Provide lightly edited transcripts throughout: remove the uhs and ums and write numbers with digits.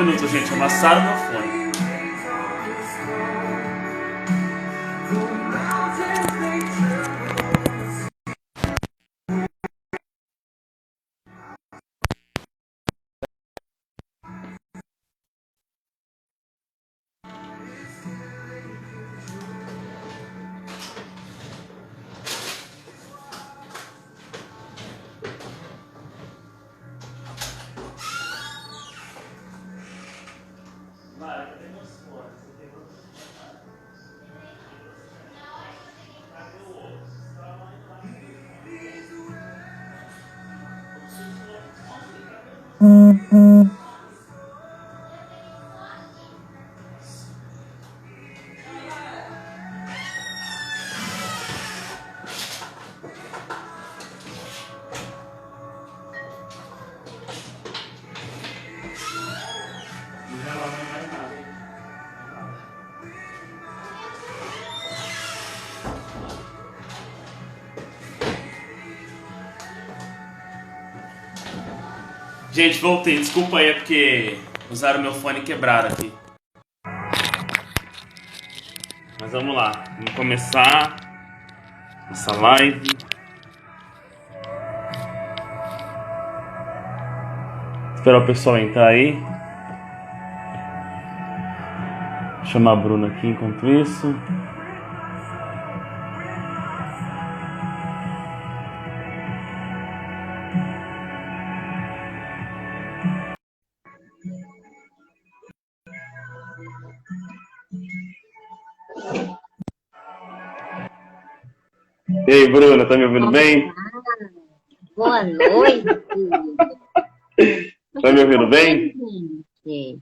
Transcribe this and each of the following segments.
minuto, gente. Amassaram meu fone. Gente, voltei. Desculpa aí, é porque usaram meu fone e quebraram aqui. Mas vamos lá. Vamos começar essa live. Esperar o pessoal entrar aí. Vou chamar a Bruna aqui enquanto isso. E aí, Bruna, tá me ouvindo bem? Boa noite. Tá me ouvindo bem? Gente.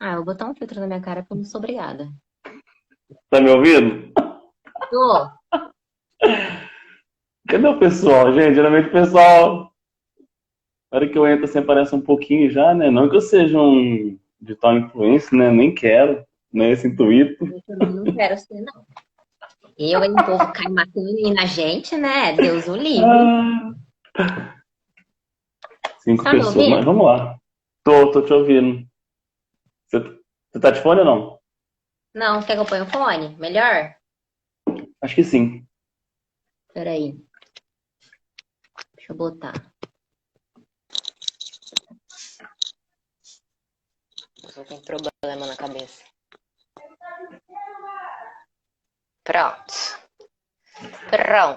Eu vou botar um filtro na minha cara porque eu não sou obrigada. Tá me ouvindo? Tô. Cadê o pessoal, gente? Geralmente o pessoal, na hora que eu entro, sempre aparece um pouquinho já, né? Não que eu seja um digital influencer, né? Nem quero, não é esse intuito. Eu também não quero ser, não. Eu, hein, povo cai matando aí na gente, né? Deus o livre. 5 Tá me pessoas, ouvindo? mas vamos lá. Tô te ouvindo. Você tá de fone ou não? Não, quer que eu ponha o fone? Melhor? Acho que sim. Peraí. Deixa eu botar. Eu tenho problema na cabeça. Pronto.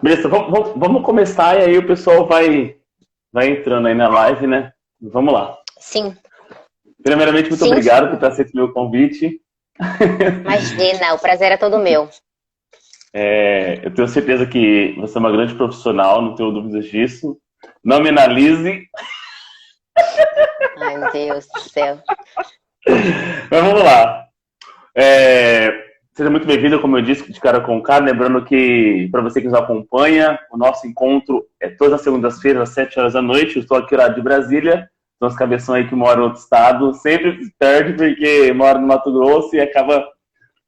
Beleza, vamos começar e aí o pessoal vai entrando aí na live, né? Vamos lá. Sim. Primeiramente, muito obrigado por ter aceito o meu convite. Imagina, o prazer é todo meu. Eu tenho certeza que você é uma grande profissional, não tenho dúvidas disso. Não me analise. Ai, meu Deus do céu. Mas vamos lá. Seja muito bem-vindo, como eu disse, de cara com cara. Lembrando que, para você que nos acompanha, o nosso encontro é todas as segundas-feiras, às 7 horas da noite. Eu estou aqui horário de Brasília. Então, os cabeção aí que moram em outro estado, sempre perde porque mora no Mato Grosso e acaba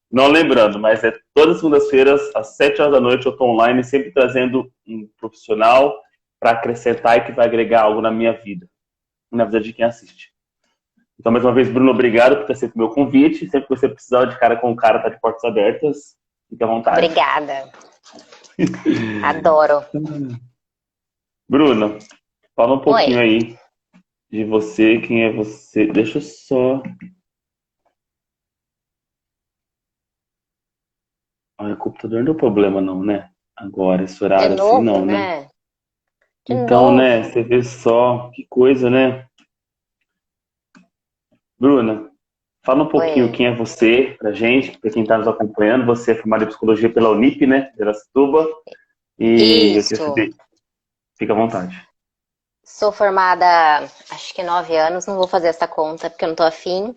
não lembrando. Mas é todas as segundas-feiras, às 7 horas da noite, eu estou online, sempre trazendo um profissional para acrescentar e que vai agregar algo na minha vida, na vida de quem assiste. Então, mais uma vez, Bruno, obrigado por ter aceito o meu convite. Sempre que você precisar de cara com cara, tá de portas abertas. Fique à vontade. Obrigada. Adoro. Bruna, fala um pouquinho Oi. aí de você, quem é você. Deixa eu só... O computador não deu problema não, né? Agora, esse horário De novo, assim, não, né? né? De Então, novo. né, você vê só, que coisa, né? Bruna, fala um pouquinho Oi. quem é você pra gente, pra quem está nos acompanhando. Você é formada em psicologia pela Unip, né? De Aracatuba. E eu queria Isso. saber, fica à vontade. Sou formada, acho que 9 anos. Não vou fazer essa conta porque eu não tô afim.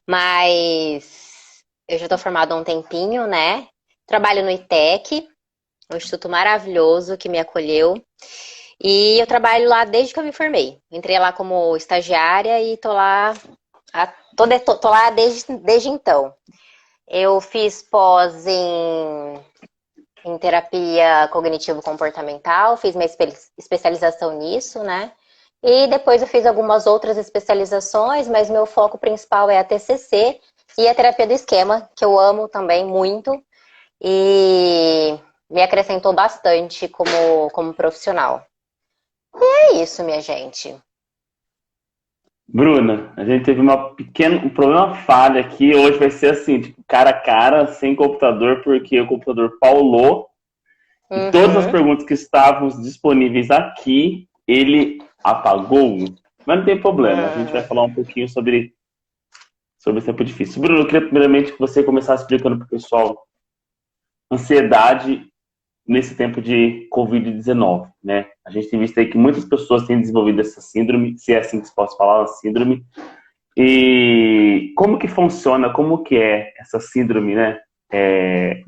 Mas eu já tô formada há um tempinho, né? Trabalho no ITEC, um instituto maravilhoso que me acolheu. E eu trabalho lá desde que eu me formei. Entrei lá como estagiária e tô lá, tô lá desde então. Eu fiz pós em terapia cognitivo-comportamental, fiz minha especialização nisso, né? E depois eu fiz algumas outras especializações, mas meu foco principal é a TCC e a terapia do esquema, que eu amo também muito e me acrescentou bastante como profissional. É isso, minha gente. Bruna, a gente teve um problema falha aqui. Hoje vai ser assim, tipo, cara a cara, sem computador, porque o computador paulou e todas as Uhum. perguntas que estavam disponíveis aqui, ele apagou. Mas não tem problema, a gente vai Hum. falar um pouquinho sobre esse tempo difícil. Bruno, eu queria primeiramente que você começasse explicando para o pessoal ansiedade nesse tempo de Covid-19, né? A gente tem visto aí que muitas pessoas têm desenvolvido essa síndrome, se é assim que se pode falar, uma síndrome. E como que funciona, como que é essa síndrome, né?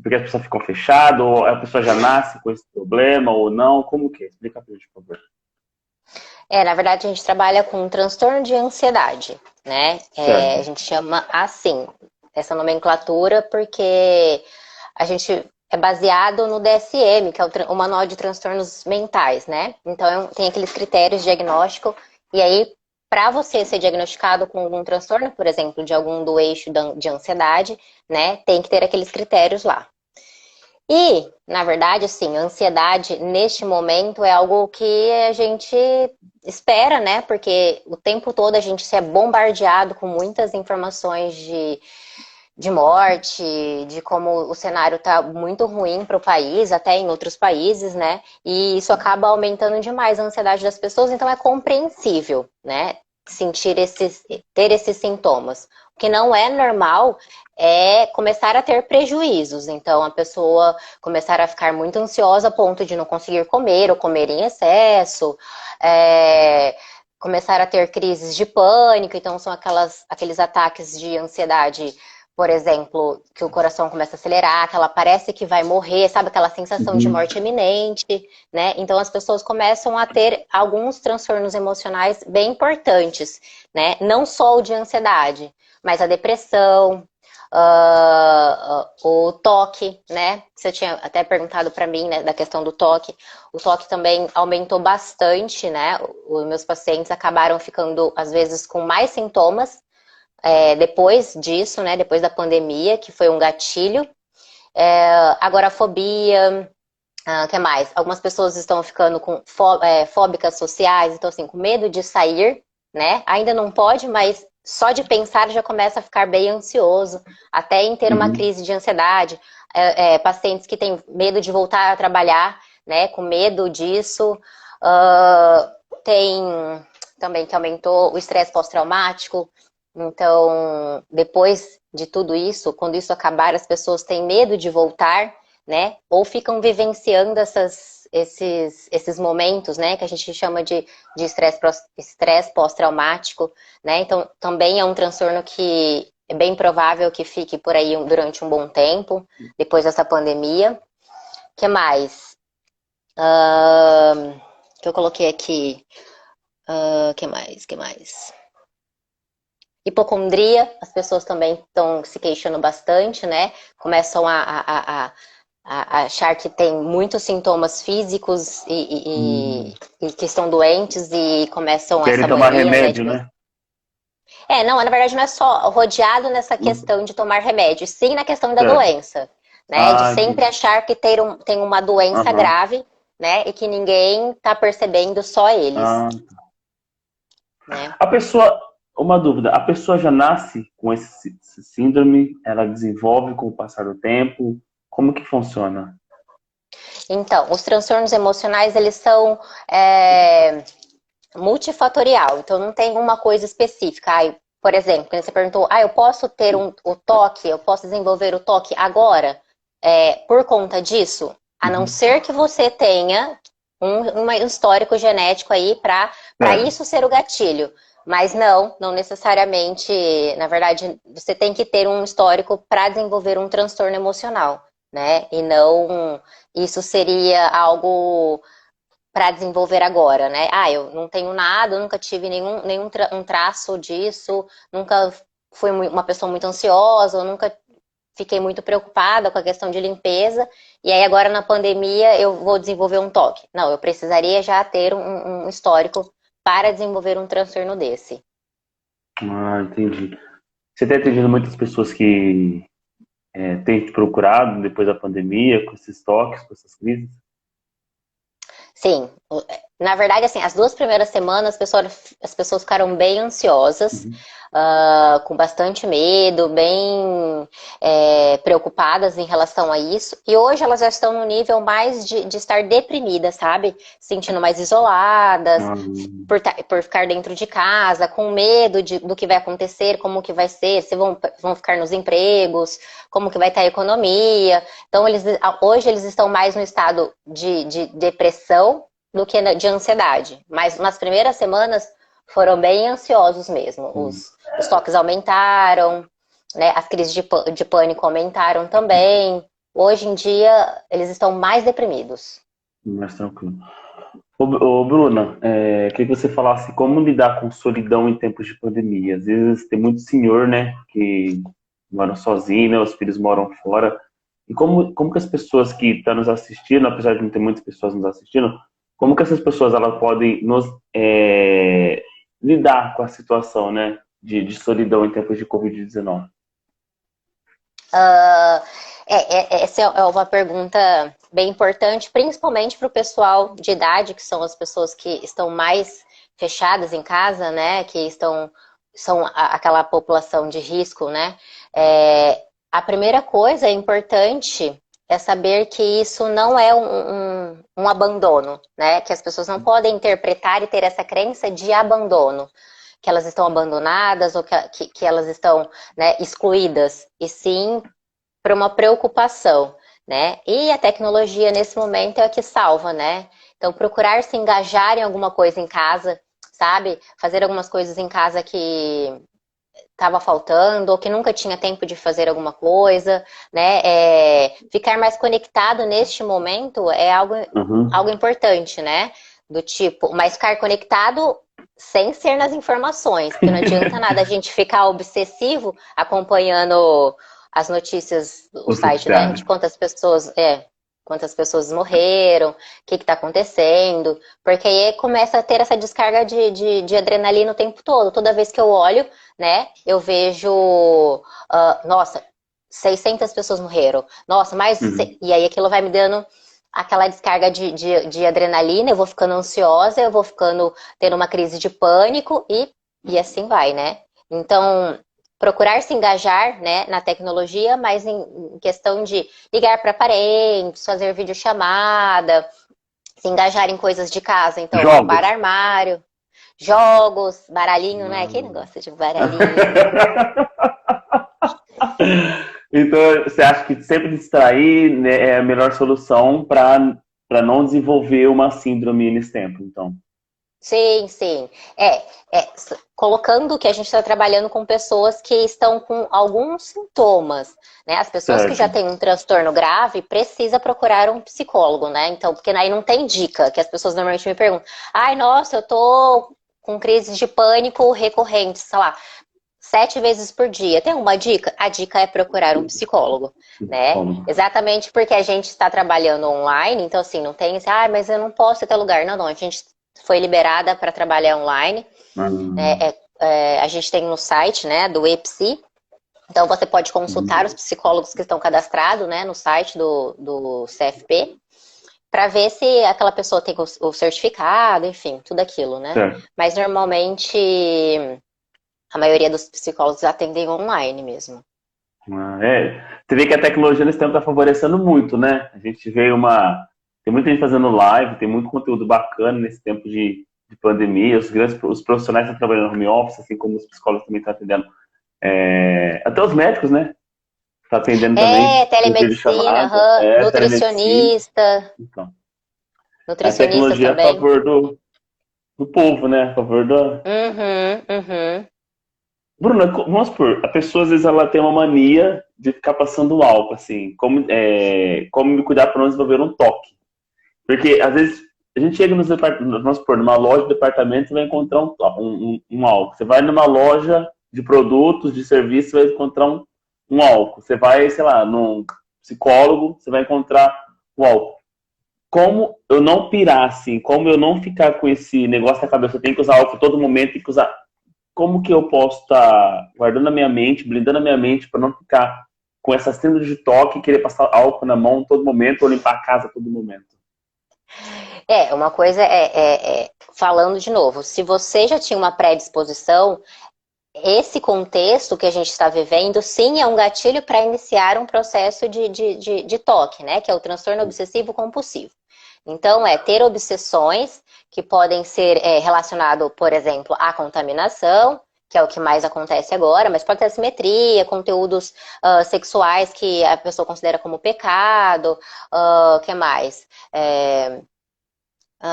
Porque as pessoas ficam fechadas, ou a pessoa já nasce com esse problema, ou não? Como que é? Explica pra gente, por favor. Na verdade, a gente trabalha com um transtorno de ansiedade, né? A Certo. gente chama assim, essa nomenclatura, porque a gente é baseado no DSM, que é o Manual de Transtornos Mentais, né? Então, tem aqueles critérios de diagnóstico, e aí, para você ser diagnosticado com algum transtorno, por exemplo, de algum do eixo de ansiedade, né? Tem que ter aqueles critérios lá. E, na verdade, assim, a ansiedade neste momento é algo que a gente espera, né? Porque o tempo todo a gente se é bombardeado com muitas informações de morte, de como o cenário tá muito ruim para o país, até em outros países, né? E isso acaba aumentando demais a ansiedade das pessoas, então é compreensível, né? Ter esses sintomas. O que não é normal é começar a ter prejuízos. Então, a pessoa começar a ficar muito ansiosa a ponto de não conseguir comer ou comer em excesso, começar a ter crises de pânico. Então, são aqueles ataques de ansiedade, por exemplo, que o coração começa a acelerar, que ela parece que vai morrer, sabe? Aquela sensação de Uhum. morte iminente, né? Então as pessoas começam a ter alguns transtornos emocionais bem importantes, né? Não só o de ansiedade, mas a depressão, o toque, né? Você tinha até perguntado para mim, né, da questão do toque. O toque também aumentou bastante, né? Os meus pacientes acabaram ficando, às vezes, com mais sintomas depois disso, né? Depois da pandemia, que foi um gatilho. Agorafobia, o que mais? Algumas pessoas estão ficando com fóbicas sociais, então assim, com medo de sair, né? Ainda não pode, mas só de pensar já começa a ficar bem ansioso, até em ter uma Uhum. crise de ansiedade. Pacientes que têm medo de voltar a trabalhar, né? Com medo disso. Tem também que aumentou o estresse pós-traumático. Então, depois de tudo isso, quando isso acabar, as pessoas têm medo de voltar, né? Ou ficam vivenciando esses momentos, né? Que a gente chama de estresse pós-traumático, né? Então, também é um transtorno que é bem provável que fique por aí durante um bom tempo, depois dessa pandemia. O que mais? Que eu coloquei aqui. Que mais? Que mais? Hipocondria, as pessoas também estão se queixando bastante, né? Começam a achar que tem muitos sintomas físicos e que estão doentes e começam essa Querem tomar mania, né? remédio, né? Não, na verdade não é só rodeado nessa Uhum. questão de tomar remédio, sim na questão da Certo. doença, né? De Ah, sempre entendi. achar que tem uma doença Aham. grave, né? E que ninguém está percebendo, só eles, Ah. né? A pessoa, uma dúvida, a pessoa já nasce com esse síndrome? Ela desenvolve com o passar do tempo? Como que funciona? Então, os transtornos emocionais, eles são multifatorial, então não tem uma coisa específica. Por exemplo, quando você perguntou, eu posso ter o toque, eu posso desenvolver o toque agora, por conta disso? A não Uhum. ser que você tenha um histórico genético aí para Certo. isso ser o gatilho. Mas não necessariamente. Na verdade, você tem que ter um histórico para desenvolver um transtorno emocional, né? E não isso seria algo para desenvolver agora, né? Eu não tenho nada, eu nunca tive um traço disso, nunca fui uma pessoa muito ansiosa, eu nunca fiquei muito preocupada com a questão de limpeza, e aí agora na pandemia eu vou desenvolver um toque. Não, eu precisaria já ter um histórico para desenvolver um transtorno desse. Ah, entendi. Você tem atendido muitas pessoas que têm te procurado depois da pandemia, com esses toques, com essas crises? Sim, na verdade, assim, as 2 primeiras semanas as pessoas ficaram bem ansiosas, Uhum. com bastante medo, bem preocupadas em relação a isso. E hoje elas já estão no nível mais de estar deprimidas, sabe? Se sentindo mais isoladas, Ah, por ficar dentro de casa, com medo do que vai acontecer, como que vai ser, se vão ficar nos empregos, como que vai estar a economia. Então, hoje eles estão mais no estado de depressão do que de ansiedade. Mas nas primeiras semanas foram bem ansiosos mesmo. sim. Os toques aumentaram, né? As crises de pânico aumentaram também. Hoje em dia, eles estão mais deprimidos. Mais tranquilo. Ô, Bruna, queria que você falasse como lidar com solidão em tempos de pandemia. Às vezes tem muito senhor, né, que moram sozinho, né, os filhos moram fora. E como que as pessoas que estão nos assistindo, apesar de não ter muitas pessoas nos assistindo, como que essas pessoas elas podem lidar com a situação, né, de solidão em tempos de Covid-19? Essa é uma pergunta bem importante, principalmente para o pessoal de idade, que são as pessoas que estão mais fechadas em casa, né? Que são aquela população de risco, né? A primeira coisa importante é saber que isso não é um abandono, né? Que as pessoas não podem interpretar e ter essa crença de abandono, que elas estão abandonadas ou que elas estão, né, excluídas, e sim para uma preocupação, né? E a tecnologia nesse momento é a que salva, né? Então procurar se engajar em alguma coisa em casa, sabe? Fazer algumas coisas em casa que estava faltando ou que nunca tinha tempo de fazer alguma coisa, né? Ficar mais conectado neste momento é algo Uhum. importante, né? Do tipo, mas ficar conectado sem ser nas informações, porque não adianta nada a gente ficar obsessivo acompanhando as notícias, o Os site, né? noticiários. De quantas pessoas morreram, o que está acontecendo, porque aí começa a ter essa descarga de adrenalina o tempo todo. Toda vez que eu olho, né, eu vejo, nossa, 600 pessoas morreram, nossa, Uhum. e aí aquilo vai me dando aquela descarga de adrenalina, eu vou ficando ansiosa, eu vou ficando tendo uma crise de pânico e assim vai, né? Então, procurar se engajar, né, na tecnologia, mas em questão de ligar para parentes, fazer videochamada, se engajar em coisas de casa, então arrumar Jogos. armário, jogos, baralhinho, né? Quem não gosta de baralhinho? Então, você acha que sempre distrair, né, é a melhor solução para não desenvolver uma síndrome nesse tempo, então? Sim, sim. Colocando que a gente está trabalhando com pessoas que estão com alguns sintomas, né? As pessoas que já Certo. têm um transtorno grave precisa procurar um psicólogo, né? Então, porque aí não tem dica, que as pessoas normalmente me perguntam, ai, nossa, eu tô com crises de pânico recorrentes, sei lá, 7 vezes por dia. Tem uma dica? A dica é procurar um psicólogo, né? Psicólogo. Exatamente porque a gente está trabalhando online, então assim, não tem, mas eu não posso ir até lugar. Não, não, a gente foi liberada para trabalhar online. Hum, A gente tem no site, né, do EPSI. Então você pode consultar os uhum. psicólogos que estão cadastrados, né, no site do CFP, para ver se aquela pessoa tem o certificado, enfim, tudo aquilo, né? Certo. Mas normalmente a maioria dos psicólogos atendem online mesmo. Você vê que a tecnologia nesse tempo está favorecendo muito, né? A gente vê tem muita gente fazendo live, tem muito conteúdo bacana nesse tempo de pandemia. Os profissionais estão trabalhando no home office, assim como os psicólogos também estão atendendo. Até os médicos, né? Está atendendo também por vídeo Telemedicina, chamada. Telemedicina. nutricionista, Então, a nutricionista tecnologia é a também. favor do povo, né? A favor do. Uhum, uhum. Bruna, vamos supor, a pessoa às vezes ela tem uma mania de ficar passando álcool, assim, como me cuidar para não desenvolver um toque. Porque às vezes a gente chega nos departamentos, vamos supor, numa loja de departamento, você vai encontrar um álcool. Você vai numa loja de produtos, de serviços, você vai encontrar um álcool. Você vai, sei lá, num psicólogo, você vai encontrar o álcool. como eu não pirar, assim, como eu não ficar com esse negócio na cabeça, eu tenho que usar álcool todo momento, tenho que usar. Como que eu posso estar guardando a minha mente, blindando a minha mente para não ficar com essa síndrome de toque e querer passar álcool na mão todo momento ou limpar a casa todo momento? Uma coisa falando de novo, se você já tinha uma predisposição, esse contexto que a gente está vivendo, sim, é um gatilho para iniciar um processo de toque, né? Que é o transtorno obsessivo compulsivo. Então, ter obsessões que podem ser relacionado, por exemplo, à contaminação, que é o que mais acontece agora, mas pode ter assimetria, conteúdos sexuais que a pessoa considera como pecado, que mais?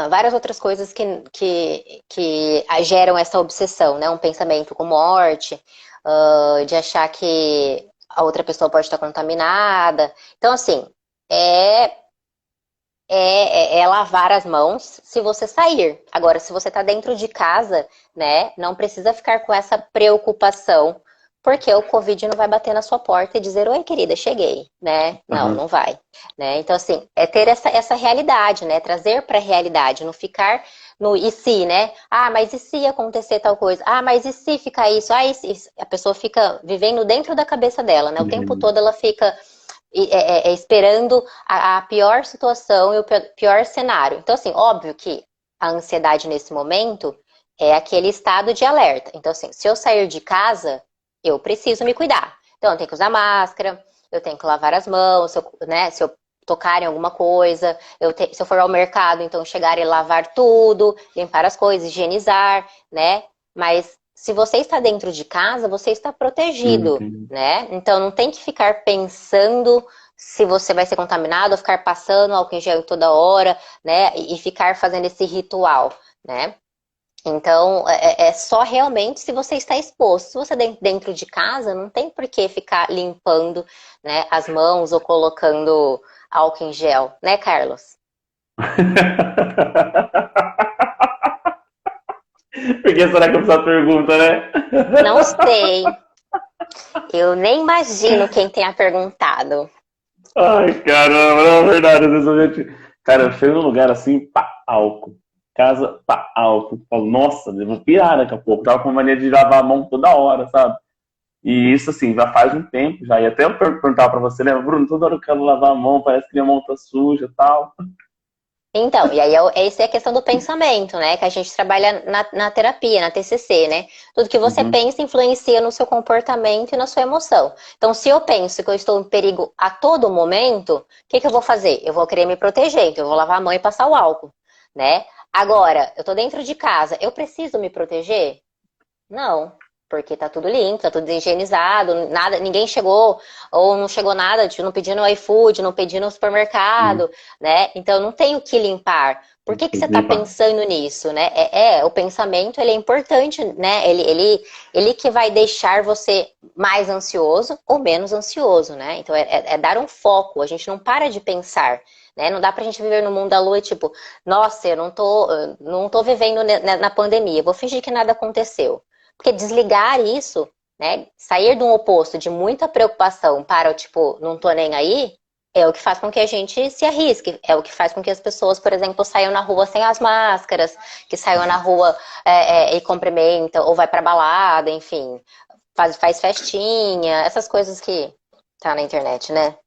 Várias outras coisas que geram essa obsessão, né? Um pensamento com morte, de achar que a outra pessoa pode estar contaminada. Então, assim, é, é lavar as mãos se você sair. Agora, se você está dentro de casa, né? Não precisa ficar com essa preocupação, porque o Covid não vai bater na sua porta e dizer, oi, querida, cheguei, né? Não, Uhum. não vai, né? Então, assim, é ter essa realidade, né? Trazer para a realidade, não ficar no e se, né? Ah, mas e se acontecer tal coisa? Ah, mas e se ficar isso? Ah, e se... A pessoa fica vivendo dentro da cabeça dela, né? O tempo todo ela fica esperando a pior situação e o pior cenário. Então, assim, óbvio que a ansiedade nesse momento é aquele estado de alerta. Então, assim, se eu sair de casa, eu preciso me cuidar. Então, eu tenho que usar máscara, eu tenho que lavar as mãos, se eu tocar em alguma coisa, se eu for ao mercado, então chegar e lavar tudo, limpar as coisas, higienizar, né? Mas se você está dentro de casa, você está protegido, Entendi. né? Então não tem que ficar pensando se você vai ser contaminado ou ficar passando álcool em gel toda hora, né? E ficar fazendo esse ritual, né? Então, é só realmente se você está exposto. Se você dentro de casa, não tem por que ficar limpando, né, as mãos ou colocando álcool em gel, né, Carlos? Por que será que a pessoa pergunta, né? Não sei. Eu nem imagino quem tenha perguntado. Ai, caramba, não é verdade. Às vezes a gente. Cara, eu chego num lugar assim, pá, álcool. Casa, pá, álcool. Falo, nossa, eu vou pirar daqui a pouco. Tava com mania de lavar a mão toda hora, sabe? E isso, assim, já faz um tempo já. E até eu perguntar pra você, né, Bruno, toda hora eu quero lavar a mão, parece que minha mão tá suja e tal. Então, e aí essa é a questão do pensamento, né? Que a gente trabalha na terapia, na TCC, né? Tudo que você Uhum. pensa influencia no seu comportamento e na sua emoção. Então, se eu penso que eu estou em perigo a todo momento, o que eu vou fazer? Eu vou querer me proteger, então eu vou lavar a mão e passar o álcool, né? Agora, eu tô dentro de casa, eu preciso me proteger? Não, porque tá tudo limpo, tá tudo higienizado, nada, ninguém chegou, ou não chegou nada, tipo, não pediu no iFood, não pediu no Hum, supermercado, né? Então não tem o que limpar. Por que tem você que está limpar. pensando nisso, né? O pensamento, ele é importante, né? Ele que vai deixar você mais ansioso ou menos ansioso, né? Então é dar um foco, a gente não para de pensar, né? Não dá pra gente viver no mundo da lua e tipo, nossa, eu não tô vivendo na pandemia, vou fingir que nada aconteceu. Porque desligar isso, né? Sair de um oposto de muita preocupação para o tipo, não tô nem aí, é o que faz com que a gente se arrisque. É o que faz com que as pessoas, por exemplo, saiam na rua sem as máscaras, que saiam na rua e cumprimenta, ou vai pra balada, enfim, faz festinha, essas coisas que tá na internet, né?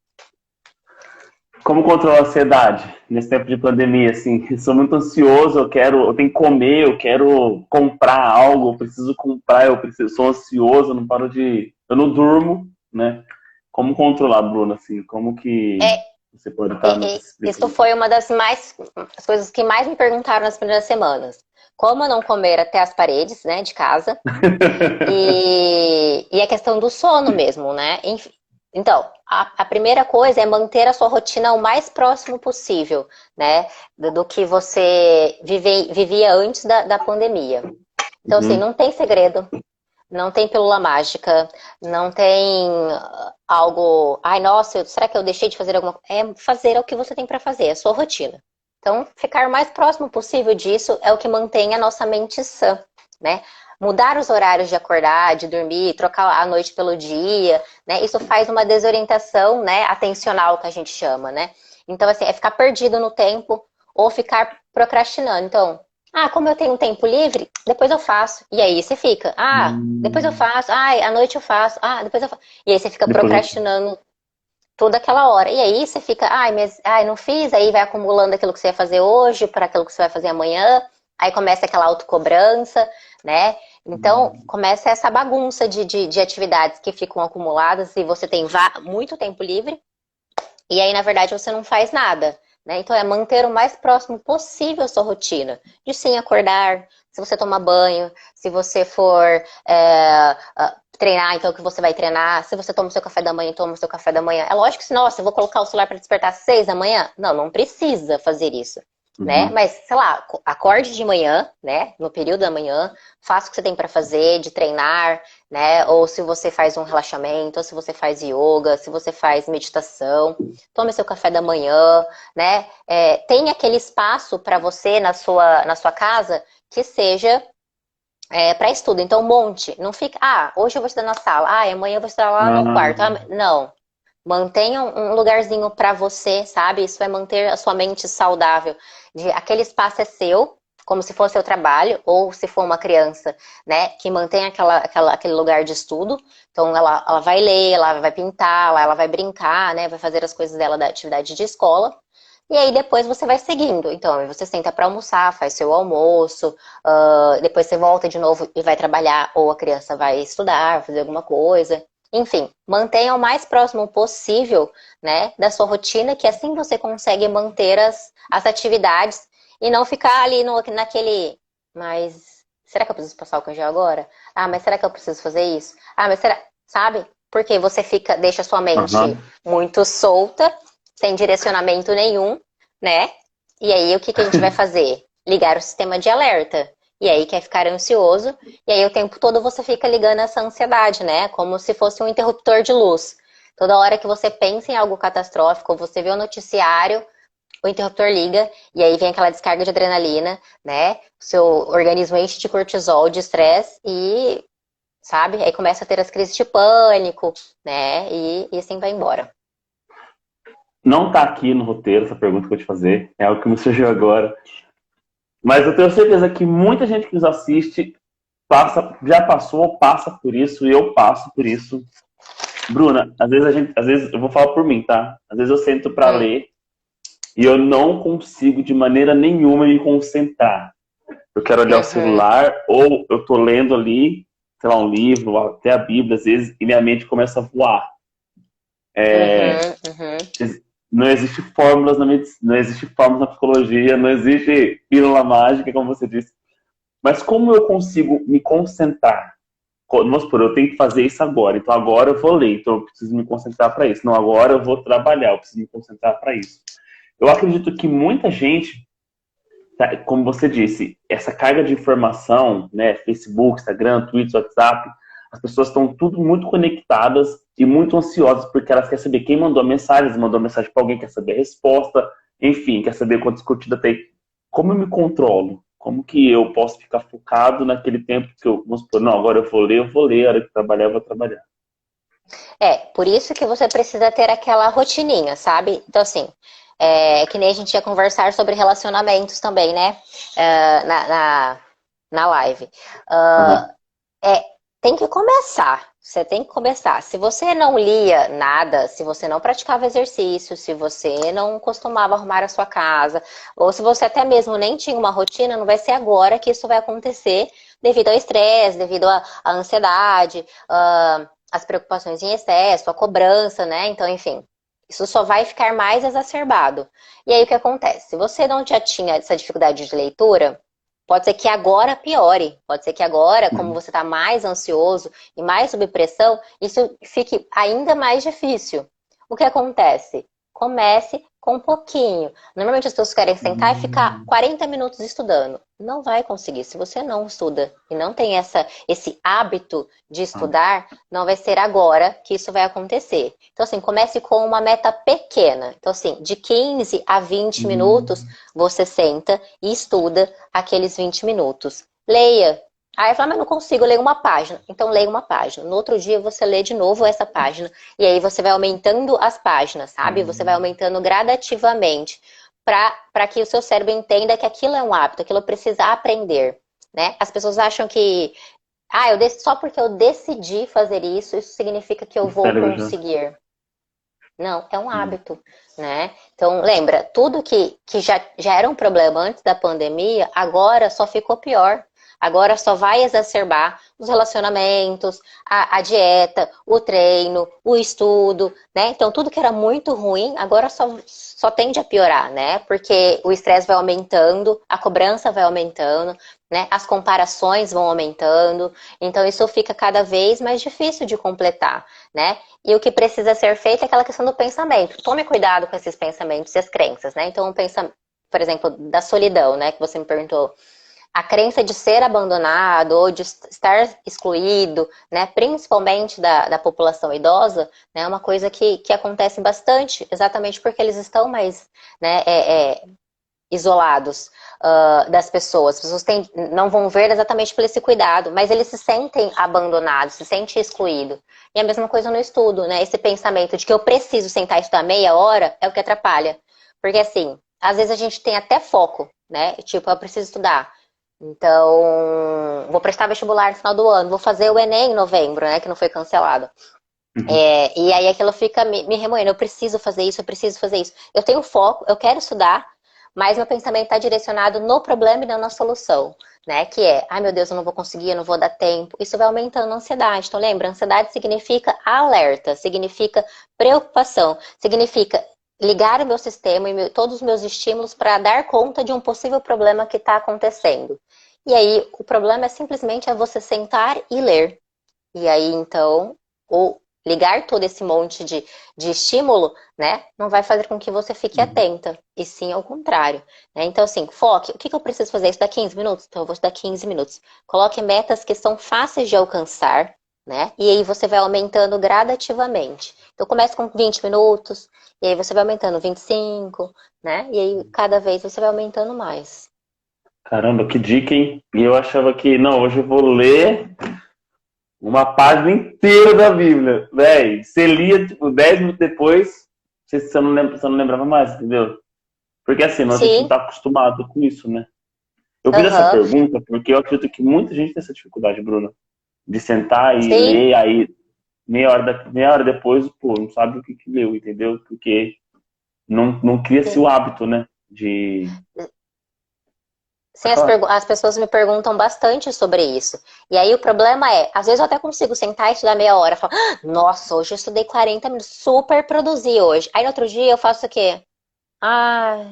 Como controlar a ansiedade nesse tempo de pandemia? Assim, eu sou muito ansioso, eu tenho que comer, eu quero comprar algo, eu preciso comprar, sou ansioso, eu não paro de, eu não durmo, né? Como controlar, Bruno? Assim, como que É, você pode estar nesse Isso período? foi uma as coisas que mais me perguntaram nas primeiras semanas. Como não comer até as paredes, né, de casa? E a questão do sono mesmo, né? Então, a primeira coisa é manter a sua rotina o mais próximo possível, né? Do que você vivia antes da pandemia. Então, assim, Uhum. não tem segredo, não tem pílula mágica, não tem algo. Ai, nossa, será que eu deixei de fazer alguma coisa? É fazer o que você tem para fazer, é a sua rotina. Então, ficar o mais próximo possível disso é o que mantém a nossa mente sã, né? Mudar os horários de acordar, de dormir, trocar a noite pelo dia, né? Isso faz uma desorientação, né, atencional que a gente chama, né? Então, assim, é ficar perdido no tempo ou ficar procrastinando. Então, como eu tenho um tempo livre, depois eu faço. E aí você fica, depois eu Hum, faço, à noite eu faço, depois eu faço. E aí você fica depois eu... procrastinando toda aquela hora. E aí você fica, não fiz, aí vai acumulando aquilo que você ia fazer hoje para aquilo que você vai fazer amanhã. Aí começa aquela autocobrança, né? Então, começa essa bagunça de atividades que ficam acumuladas e você tem muito tempo livre. E aí, na verdade, você não faz nada, né? Então, é manter o mais próximo possível a sua rotina. De sim acordar, se você tomar banho, se você for treinar, então que você vai treinar. Se você toma o seu café da manhã, toma o seu café da manhã. É lógico que, nossa, eu vou colocar o celular para despertar às 6 da manhã. Não, não precisa fazer isso. Né? Uhum. Mas, sei lá, acorde de manhã, né? No período da manhã, faça o que você tem para fazer, de treinar, né? Ou se você faz um relaxamento, ou se você faz yoga, se você faz meditação, tome seu café da manhã, né? Tem aquele espaço para você na sua casa que seja para estudo. Então, monte. Não fica, hoje eu vou estudar na sala, amanhã eu vou estudar lá no Ah, quarto. Não. Mantenha um lugarzinho para você, sabe? Isso vai manter a sua mente saudável. Aquele espaço é seu, como se fosse seu trabalho, ou se for uma criança, né? Que mantém aquele lugar de estudo. Então, ela vai ler, ela vai pintar, ela vai brincar, né? Vai fazer as coisas dela da atividade de escola. E aí depois você vai seguindo. Então, você senta para almoçar, faz seu almoço, depois você volta de novo e vai trabalhar, ou a criança vai estudar, fazer alguma coisa. Enfim, mantenha o mais próximo possível, né, da sua rotina, que assim você consegue manter as atividades e não ficar ali naquele. Mas será que eu preciso passar o canjão agora? Mas será que eu preciso fazer isso? Mas será. Sabe? Porque você deixa a sua mente aham. muito solta, sem direcionamento nenhum, né? E aí o que a gente vai fazer? Ligar o sistema de alerta. E aí quer ficar ansioso, e aí o tempo todo você fica ligando essa ansiedade, né? Como se fosse um interruptor de luz. Toda hora que você pensa em algo catastrófico, você vê o noticiário, o interruptor liga, e aí vem aquela descarga de adrenalina, né? O seu organismo enche de cortisol, de estresse, e, sabe? Aí começa a ter as crises de pânico, né? E assim vai embora. Não tá aqui no roteiro essa pergunta que eu vou te fazer. É algo que me surgiu agora. Mas eu tenho certeza que muita gente que nos assiste já passou ou passa por isso, e eu passo por isso. Bruna, às vezes eu vou falar por mim, tá? Às vezes eu sento para Hum, ler e eu não consigo de maneira nenhuma me concentrar. Eu quero olhar o uhum, celular ou eu tô lendo ali, sei lá, um livro, até a Bíblia às vezes, e minha mente começa a voar. uhum, uhum. Não existe fórmulas na medicina, não existe fórmulas na psicologia, não existe pílula mágica, como você disse. Mas como eu consigo me concentrar? Vamos supor, eu tenho que fazer isso agora, então agora eu vou ler, então eu preciso me concentrar para isso. Não, agora eu vou trabalhar, eu preciso me concentrar para isso. Eu acredito que muita gente, como você disse, essa carga de informação, né, Facebook, Instagram, Twitter, WhatsApp, as pessoas estão tudo muito conectadas e muito ansiosas porque elas querem saber quem mandou a mensagem para alguém, quer saber a resposta, enfim, quer saber quantas curtidas tem. Como eu me controlo? Como que eu posso ficar focado naquele tempo que eu, vamos supor, não, agora eu vou ler, a hora que trabalhar, eu vou trabalhar. Por isso que você precisa ter aquela rotininha, sabe? Então, assim, que nem a gente ia conversar sobre relacionamentos também, né? Na live. Uhum. Ah, tem que começar. Você tem que começar. Se você não lia nada, se você não praticava exercício, se você não costumava arrumar a sua casa, ou se você até mesmo nem tinha uma rotina, não vai ser agora que isso vai acontecer devido ao estresse, devido à ansiedade, às preocupações em excesso, à cobrança, né? Então, enfim, isso só vai ficar mais exacerbado. E aí o que acontece? Se você não já tinha essa dificuldade de leitura, pode ser que agora piore. Pode ser que agora, como Uhum. você está mais ansioso e mais sob pressão, isso fique ainda mais difícil. O que acontece? Comece com um pouquinho. Normalmente as pessoas querem sentar e ficar 40 minutos estudando. Não vai conseguir. Se você não estuda e não tem esse hábito de estudar, não vai ser agora que isso vai acontecer. Então, assim, comece com uma meta pequena. Então, assim, de 15 a 20 minutos, você senta e estuda aqueles 20 minutos. Leia. Aí eu falo, mas não consigo ler uma página. Então leia uma página. No outro dia você lê de novo essa página. E aí você vai aumentando as páginas, sabe? Você vai aumentando gradativamente para que o seu cérebro entenda que aquilo é um hábito, aquilo precisa aprender, né? As pessoas acham que só porque eu decidi fazer isso, isso significa que eu O vou cérebro já. conseguir. Não, é um hábito, né? Então, lembra, tudo que já era um problema antes da pandemia, agora só ficou pior. Agora só vai exacerbar os relacionamentos, a dieta, o treino, o estudo, né? Então, tudo que era muito ruim, agora só tende a piorar, né? Porque o estresse vai aumentando, a cobrança vai aumentando, né? As comparações vão aumentando. Então, isso fica cada vez mais difícil de completar, né? E o que precisa ser feito é aquela questão do pensamento. Tome cuidado com esses pensamentos e as crenças, né? Então, por exemplo, da solidão, né? Que você me perguntou. A crença de ser abandonado ou de estar excluído, né? Principalmente da população idosa, né? É uma coisa que acontece bastante, exatamente porque eles estão mais, né, isolados das pessoas. As pessoas não vão ver exatamente por esse cuidado, mas eles se sentem abandonados, se sentem excluídos. E a mesma coisa no estudo, né? Esse pensamento de que eu preciso sentar e estudar meia hora é o que atrapalha. Porque assim, às vezes a gente tem até foco, né? Tipo, eu preciso estudar. Então, vou prestar vestibular no final do ano, vou fazer o Enem em novembro, né? Que não foi cancelado. E aí aquilo fica me remoendo, eu preciso fazer isso, eu preciso fazer isso. Eu tenho foco, eu quero estudar, mas meu pensamento está direcionado no problema e não na solução, né? Que é, ai meu Deus, eu não vou conseguir, eu não vou dar tempo. Isso vai aumentando a ansiedade. Então lembra, ansiedade significa alerta, significa preocupação, significa ligar o meu sistema e todos os meus estímulos para dar conta de um possível problema que está acontecendo. E aí o problema é simplesmente você sentar e ler. E aí então, ligar todo esse monte de estímulo, né, não vai fazer com que você fique atenta, e sim ao contrário, né? Então, assim, foque, o que eu preciso fazer? Estudar 15 minutos? Então, eu vou estudar 15 minutos. Coloque metas que são fáceis de alcançar, né? E aí você vai aumentando gradativamente. Então, comece com 20 minutos, e aí você vai aumentando 25, né? E aí, cada vez você vai aumentando mais. Caramba, que dica, hein? E eu achava que, não, hoje eu vou ler uma página inteira da Bíblia. Véi, você lia, tipo, 10 minutos depois, você não lembrava mais, entendeu? Porque assim, a gente não Sim, tá acostumado com isso, né? Eu fiz essa aham, pergunta porque eu acredito que muita gente tem essa dificuldade, Bruna, de sentar e sim. ler, aí meia hora depois, pô, não sabe o que leu, entendeu? Porque não cria-se o Sim. hábito, né? De. Sim, Pode falar? as pessoas me perguntam bastante sobre isso. E aí o problema é, às vezes eu até consigo sentar e estudar meia hora, falar, nossa, hoje eu estudei 40 minutos, super produzi hoje. Aí no outro dia eu faço o quê? Ah,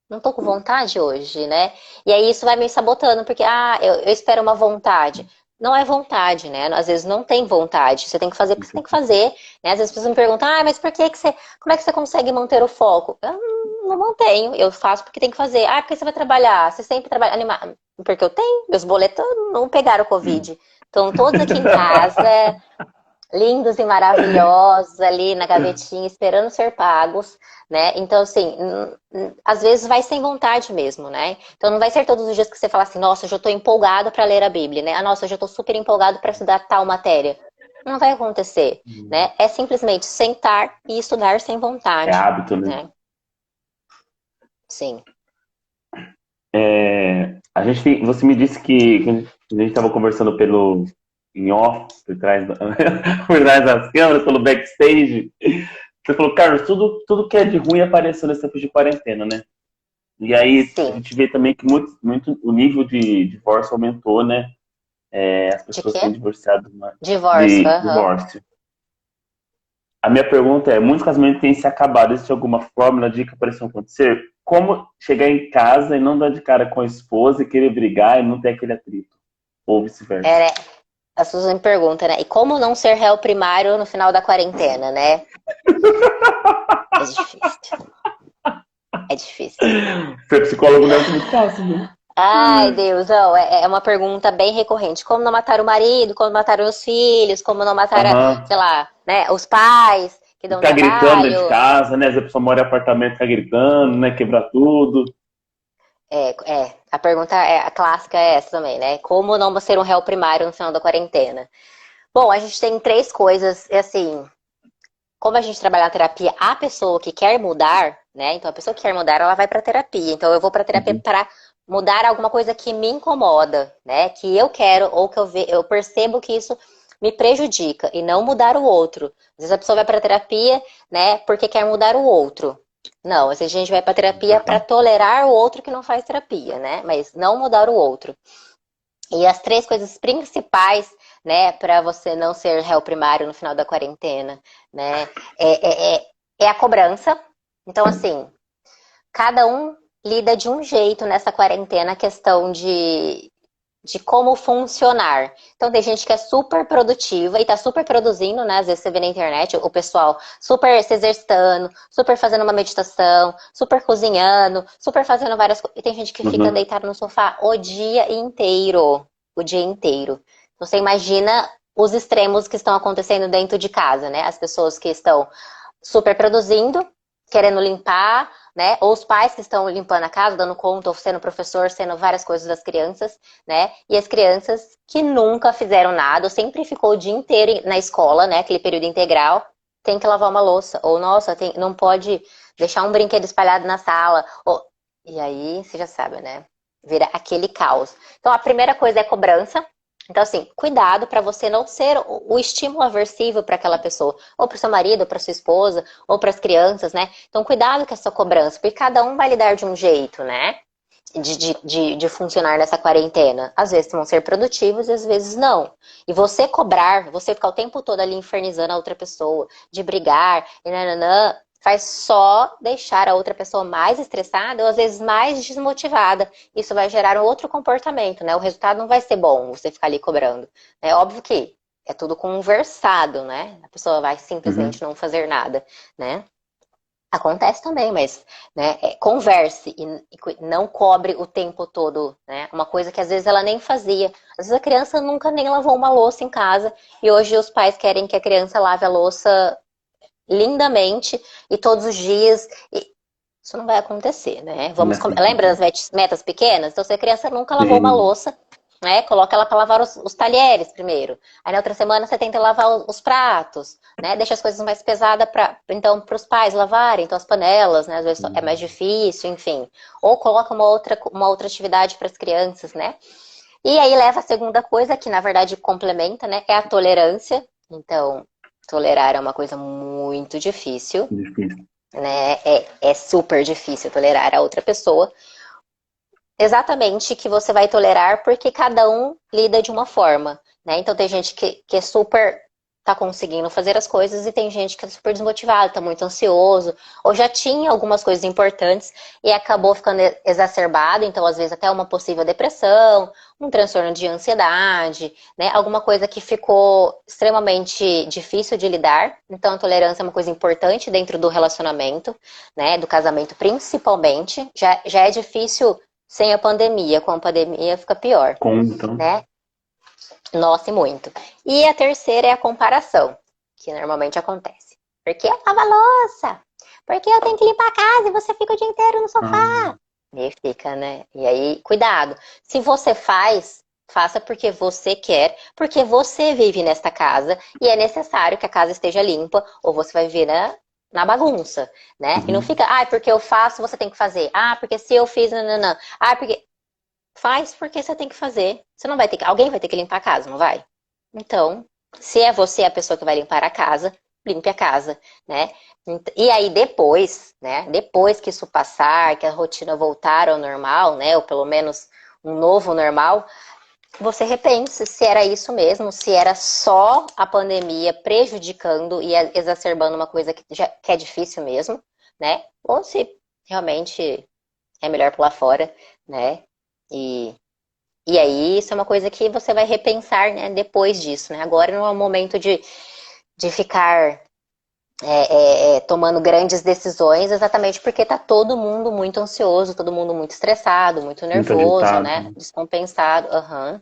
não tô com vontade hoje, né? E aí isso vai me sabotando, porque, eu espero uma vontade. Não é vontade, né? Às vezes não tem vontade. Você tem que fazer porque você tem que fazer, né? Às vezes as pessoas me perguntam, mas por que que como é que você consegue manter o foco? Eu não mantenho, eu faço porque tem que fazer. Porque você vai trabalhar, você sempre trabalha animado. Porque eu tenho, meus boletos não pegaram Covid. Estão todos aqui em casa, lindos e maravilhosos ali na gavetinha, esperando ser pagos, né? Então, assim, às vezes vai sem vontade mesmo, né? Então, não vai ser todos os dias que você fala assim, nossa, hoje eu tô empolgado para ler a Bíblia, né? Nossa, hoje eu tô super empolgado para estudar tal matéria. Não vai acontecer, né? É simplesmente sentar e estudar sem É vontade, hábito, né? né? Sim. Você me disse que a gente estava conversando em off, por trás das câmeras, pelo backstage. Você falou, Carlos, tudo que é de ruim apareceu nesse tempo de quarentena, né? E aí a Sim. gente vê também que muito o nível de divórcio aumentou, né? As De pessoas têm quê? divorciado mais Divórcio, de aham. divórcio. A minha pergunta é, muitos casamentos têm se acabado, existe alguma fórmula de que apareceu acontecer? Como chegar em casa e não dar de cara com a esposa e querer brigar e não ter aquele atrito? Ou vice-versa. É, as pessoas me perguntam, né? E como não ser réu primário no final da quarentena, né? É difícil. É difícil. Ser psicólogo não é muito fácil, né? Ai, Deus, não, é uma pergunta bem recorrente. Como não matar o marido? Como matar os filhos? Como não matar, Aham. sei lá, né, os pais que dão Ficar gritando dentro de trabalho? casa, né? Às vezes a pessoa mora em apartamento, fica gritando, né? Quebrar tudo. A pergunta a clássica é essa também, né? Como não ser um réu primário no final da quarentena? Bom, a gente tem três coisas, assim, como a gente trabalha na terapia, a pessoa que quer mudar, né? Então, a pessoa que quer mudar, ela vai para terapia. Então, eu vou para terapia Uhum. para mudar alguma coisa que me incomoda, né? Que eu quero ou que eu percebo que isso me prejudica e não mudar o outro. Às vezes a pessoa vai para terapia, né? Porque quer mudar o outro. Não, às vezes a gente vai para terapia para tolerar o outro que não faz terapia, né? Mas não mudar o outro. E as três coisas principais, né, para você não ser réu primário no final da quarentena, né, é a cobrança. Então, assim, cada um lida de um jeito nessa quarentena, a questão de como funcionar. Então, tem gente que é super produtiva e tá super produzindo, né? Às vezes você vê na internet o pessoal super se exercitando, super fazendo uma meditação, super cozinhando, super fazendo várias coisas. E tem gente que fica Uhum. deitado no sofá o dia inteiro. O dia inteiro. Você imagina os extremos que estão acontecendo dentro de casa, né? As pessoas que estão super produzindo, querendo limpar, né? Ou os pais que estão limpando a casa, dando conta, ou sendo professor, sendo várias coisas das crianças, né? E as crianças que nunca fizeram nada, ou sempre ficou o dia inteiro na escola, né? Aquele período integral, tem que lavar uma louça. Ou, nossa, não pode deixar um brinquedo espalhado na sala. Ou... E aí, você já sabe, né? Vira aquele caos. Então, a primeira coisa é cobrança. Então, assim, cuidado para você não ser o estímulo aversivo para aquela pessoa, ou para seu marido, ou para sua esposa, ou para as crianças, né? Então, cuidado com essa cobrança, porque cada um vai lidar de um jeito, né? De funcionar nessa quarentena. Às vezes vão ser produtivos e às vezes não. E você cobrar, você ficar o tempo todo ali infernizando a outra pessoa, de brigar, e nananã, faz só deixar a outra pessoa mais estressada ou às vezes mais desmotivada. Isso vai gerar um outro comportamento, né? O resultado não vai ser bom você ficar ali cobrando. É óbvio que é tudo conversado, né? A pessoa vai simplesmente Uhum. não fazer nada, né? Acontece também, mas né, converse e não cobre o tempo todo, né? Uma coisa que às vezes ela nem fazia. Às vezes a criança nunca nem lavou uma louça em casa e hoje os pais querem que a criança lave a louça lindamente e todos os dias. E isso não vai acontecer, né? Não faz Lembra sentido. das metas pequenas? Então, se a criança nunca lavou uma Sim. louça, né? Coloca ela para lavar os talheres primeiro. Aí na outra semana você tenta lavar os pratos, né? Deixa as coisas mais pesadas para então para os pais lavarem, então as panelas, né? Às vezes é mais difícil, enfim. Ou coloca uma outra atividade para as crianças, né? E aí leva a segunda coisa, que na verdade complementa, né? É a tolerância. Então, tolerar é uma coisa muito difícil, Difícil. né? É super difícil tolerar a outra pessoa. Exatamente que você vai tolerar porque cada um lida de uma forma, né? Então tem gente que é super tá conseguindo fazer as coisas e tem gente que é super desmotivado, tá muito ansioso, ou já tinha algumas coisas importantes e acabou ficando exacerbado, então às vezes até uma possível depressão, um transtorno de ansiedade, né? Alguma coisa que ficou extremamente difícil de lidar. Então a tolerância é uma coisa importante dentro do relacionamento, né? Do casamento principalmente. Já é difícil sem a pandemia, com a pandemia fica pior, Conta. né? Nossa, e muito. E a terceira é a comparação, que normalmente acontece. Porque eu lavo a louça? Porque eu tenho que limpar a casa e você fica o dia inteiro no Ah, sofá? E fica, né? E aí, cuidado. Se você faz, faça porque você quer, porque você vive nesta casa e é necessário que a casa esteja limpa, ou você vai viver na bagunça, né? E não uhum. fica, porque eu faço, você tem que fazer. Porque se eu fiz, não, não, não. Porque faz porque você tem que fazer. Você não vai ter que. Alguém vai ter que limpar a casa, não vai? Então, se é você a pessoa que vai limpar a casa, limpe a casa, né? E aí depois, né? Depois que isso passar, que a rotina voltar ao normal, né? Ou pelo menos um novo normal, você repense se era isso mesmo, se era só a pandemia prejudicando e exacerbando uma coisa que é difícil mesmo, né? Ou se realmente é melhor pular fora, né? E, e aí isso é uma coisa que você vai repensar, né, depois disso, né? Agora não é o momento de ficar tomando grandes decisões, exatamente porque tá todo mundo muito ansioso, todo mundo muito estressado, muito Muito nervoso, agitado. né? Descompensado. Uhum.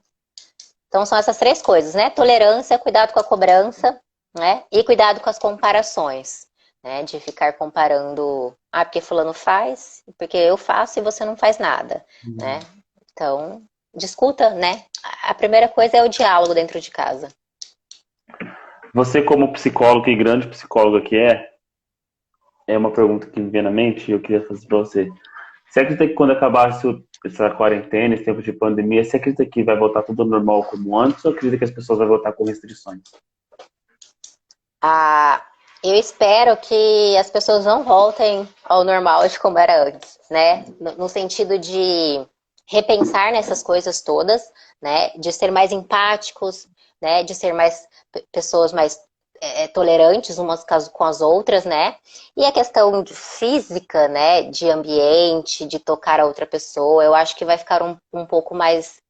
Então são essas três coisas, né? Tolerância, cuidado com a cobrança, né? E cuidado com as comparações. né? De ficar comparando, porque fulano faz, porque eu faço e você não faz nada, né? Então, discuta, né? A primeira coisa é o diálogo dentro de casa. Você, como psicólogo e grande psicóloga que é uma pergunta que me vem na mente e eu queria fazer para você. Você acredita que quando acabar essa quarentena, esse tempo de pandemia, você acredita que vai voltar tudo normal como antes ou acredita que as pessoas vão voltar com restrições? Eu espero que as pessoas não voltem ao normal de como era antes, né? No sentido de repensar nessas coisas todas, né? De ser mais empáticos, né? De ser mais pessoas mais tolerantes umas com as outras, né? E a questão de física, né? De ambiente, de tocar a outra pessoa, eu acho que vai ficar um pouco mais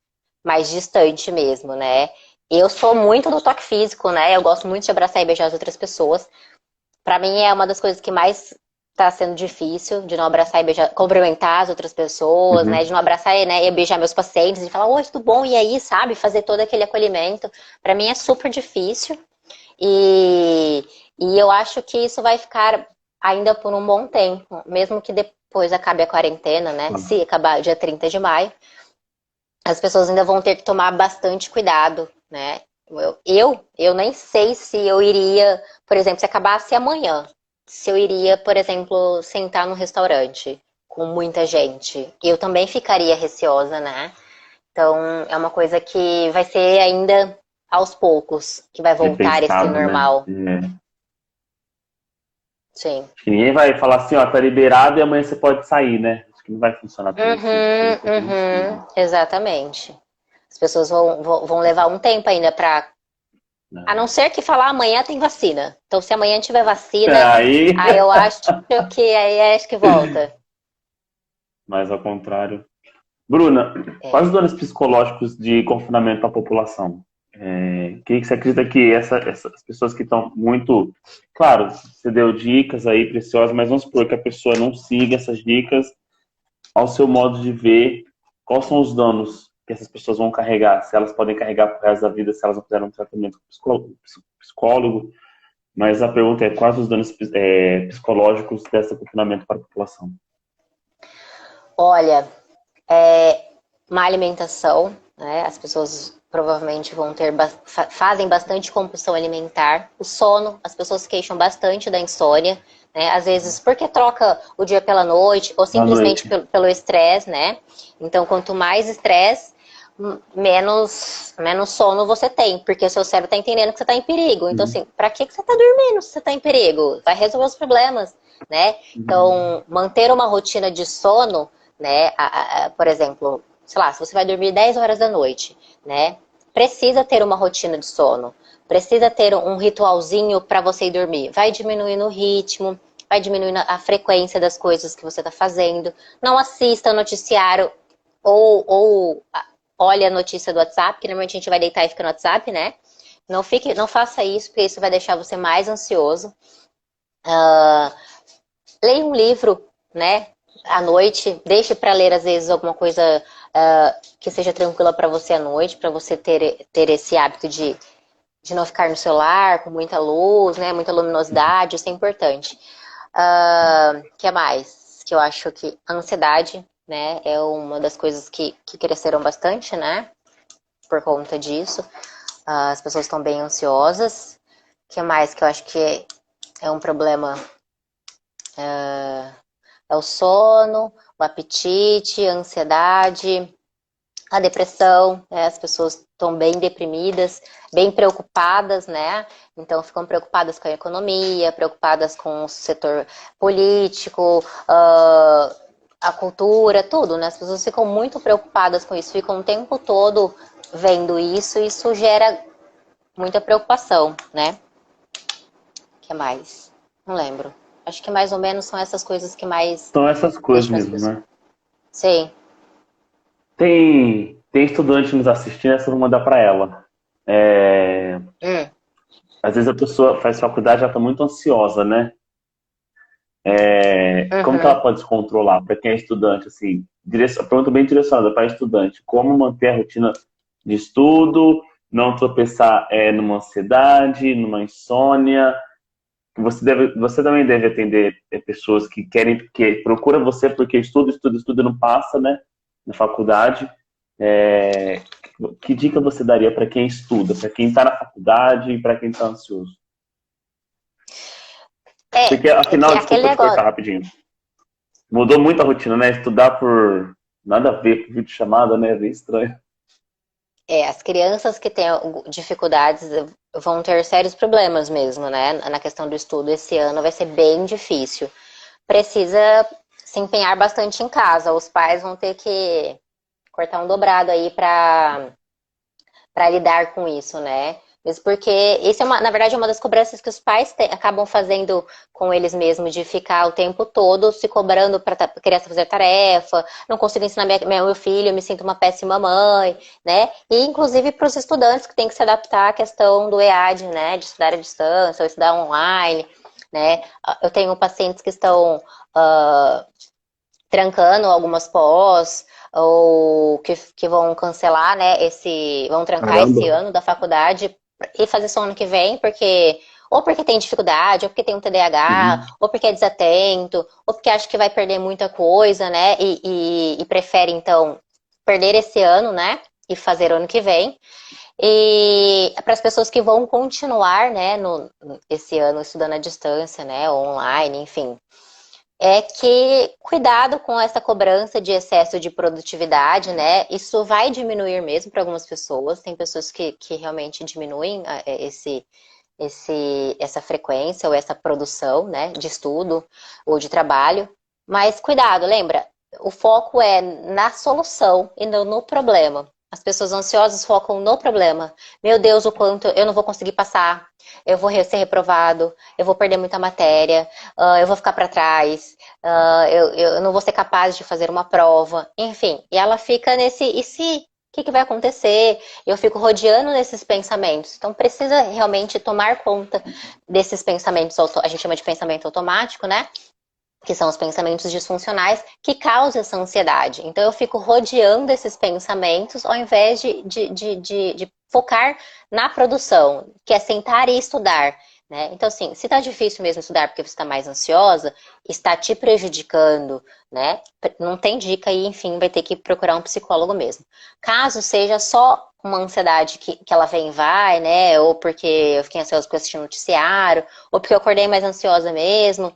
distante mesmo, né? Eu sou muito do toque físico, né? Eu gosto muito de abraçar e beijar as outras pessoas. Pra mim é uma das coisas que mais tá sendo difícil, de não abraçar e beijar, cumprimentar as outras pessoas, né? De não abraçar né, e beijar meus pacientes e falar, oi, tudo bom? E aí, sabe? Fazer todo aquele acolhimento. Pra mim é super difícil. E, e eu acho que isso vai ficar ainda por um bom tempo, mesmo que depois acabe a quarentena, né? Se acabar dia 30 de maio, as pessoas ainda vão ter que tomar bastante cuidado, né? Eu nem sei se eu iria, por exemplo, se acabasse amanhã, se eu iria, por exemplo, sentar num restaurante com muita gente. Eu também ficaria receosa, né? Então, é uma coisa que vai ser ainda aos poucos que vai voltar esse Repensado, né? normal. Sim. Acho que ninguém vai falar assim, ó, tá liberado e amanhã você pode sair, né? Acho que não vai funcionar tudo assim. Exatamente. As pessoas vão levar um tempo ainda para. A não ser que falar amanhã tem vacina. Então, se amanhã tiver vacina, Aí, aí eu acho que aí acho que volta. mas ao contrário. Bruna, quais É. os danos psicológicos de confinamento à população? Que você acredita que essas pessoas que estão muito... Claro, você deu dicas aí preciosas, mas vamos supor que a pessoa não siga essas dicas ao seu modo de ver. Quais são os danos que essas pessoas vão carregar? Se elas podem carregar pro resto da vida, se elas não fizeram um tratamento psicólogo. Mas a pergunta é, quais os danos psicológicos desse confinamento para a população? Olha, má alimentação, né? As pessoas provavelmente vão ter fazem bastante compulsão alimentar. O sono, as pessoas queixam bastante da insônia, né? Às vezes porque troca o dia pela noite ou Boa simplesmente noite. pelo estresse, né? Então, quanto mais estresse, menos sono você tem, porque o seu cérebro está entendendo que você está em perigo. Então, assim, para que você está dormindo se você está em perigo? Vai resolver os problemas, né? Então, manter uma rotina de sono, né? Por exemplo, sei lá, se você vai dormir 10 horas da noite, né? Precisa ter uma rotina de sono. Precisa ter um ritualzinho para você ir dormir. Vai diminuindo o ritmo, vai diminuindo a frequência das coisas que você está fazendo. Não assista noticiário ou olhe a notícia do WhatsApp, que normalmente a gente vai deitar e fica no WhatsApp, né? Não faça isso, porque isso vai deixar você mais ansioso. Leia um livro, né? À noite, deixe para ler às vezes alguma coisa que seja tranquila para você à noite, para você ter esse hábito de não ficar no celular com muita luz, né? Muita luminosidade, isso é importante. Que mais? Que eu acho que a ansiedade, né? É uma das coisas que cresceram bastante, né? Por conta disso. As pessoas estão bem ansiosas. Que mais que eu acho que é um problema? É o sono, o apetite, a ansiedade, a depressão, né? As pessoas estão bem deprimidas, bem preocupadas, né? Então ficam preocupadas com a economia, preocupadas com o setor político, a cultura, tudo, né? As pessoas ficam muito preocupadas com isso, ficam o tempo todo vendo isso, e isso gera muita preocupação, né? O que mais? Não lembro. Acho que mais ou menos são essas coisas que mais São essas coisas deixam as mesmo, pessoas. né? Sim. Tem estudante nos assistindo, essa eu vou mandar para ela. Hum. Às vezes a pessoa faz faculdade, já está muito ansiosa, né? Como que Uhum. ela pode se controlar? Para quem é estudante, assim, pergunta bem direcionada para estudante. Como manter a rotina de estudo, não tropeçar numa ansiedade, numa insônia? você também deve atender pessoas que querem, que procura você porque estuda, não passa, né? Na faculdade. É, que dica você daria para quem estuda, para quem está na faculdade e para quem está ansioso? Porque, É que afinal, aquele desculpa te cortar negócio. rapidinho. Mudou muito a rotina, né? Estudar por nada a ver com videochamada, né? É bem estranho. As crianças que têm dificuldades vão ter sérios problemas mesmo, né? Na questão do estudo, esse ano vai ser bem difícil. Precisa se empenhar bastante em casa. Os pais vão ter que cortar um dobrado aí para lidar com isso, né? Mesmo porque isso é na verdade, é uma das cobranças que os pais acabam fazendo com eles mesmos, de ficar o tempo todo se cobrando para a criança fazer tarefa, não consigo ensinar meu filho, eu me sinto uma péssima mãe, né? E inclusive para os estudantes que têm que se adaptar à questão do EAD, né? De estudar à distância ou estudar online, né? Eu tenho pacientes que estão trancando algumas pós, ou que vão cancelar, né, vão trancar esse Caramba. ano da faculdade e fazer só ano que vem, porque ou porque tem dificuldade, ou porque tem um Uhum. TDAH, ou porque é desatento, ou porque acha que vai perder muita coisa, né, e prefere, então, perder esse ano, né, e fazer ano que vem. E para as pessoas que vão continuar, né, esse ano estudando à distância, né, online, enfim, é que cuidado com essa cobrança de excesso de produtividade, né? Isso vai diminuir mesmo para algumas pessoas. Tem pessoas que realmente diminuem essa frequência ou essa produção, né? De estudo ou de trabalho. Mas cuidado, lembra? O foco é na solução e não no problema. As pessoas ansiosas focam no problema. Meu Deus, o quanto eu não vou conseguir passar, eu vou ser reprovado, eu vou perder muita matéria, eu vou ficar para trás, eu não vou ser capaz de fazer uma prova, enfim. E ela fica nesse, e se? O que vai acontecer? Eu fico rodeando nesses pensamentos. Então precisa realmente tomar conta desses pensamentos, a gente chama de pensamento automático, né? Que são os pensamentos disfuncionais, que causam essa ansiedade. Então eu fico rodeando esses pensamentos ao invés de focar na produção, que é sentar e estudar. Né? Então, assim, se tá difícil mesmo estudar porque você está mais ansiosa, está te prejudicando, né? Não tem dica e, enfim, vai ter que procurar um psicólogo mesmo. Caso seja só uma ansiedade que ela vem e vai, né? Ou porque eu fiquei ansiosa porque eu assisti um noticiário, ou porque eu acordei mais ansiosa mesmo,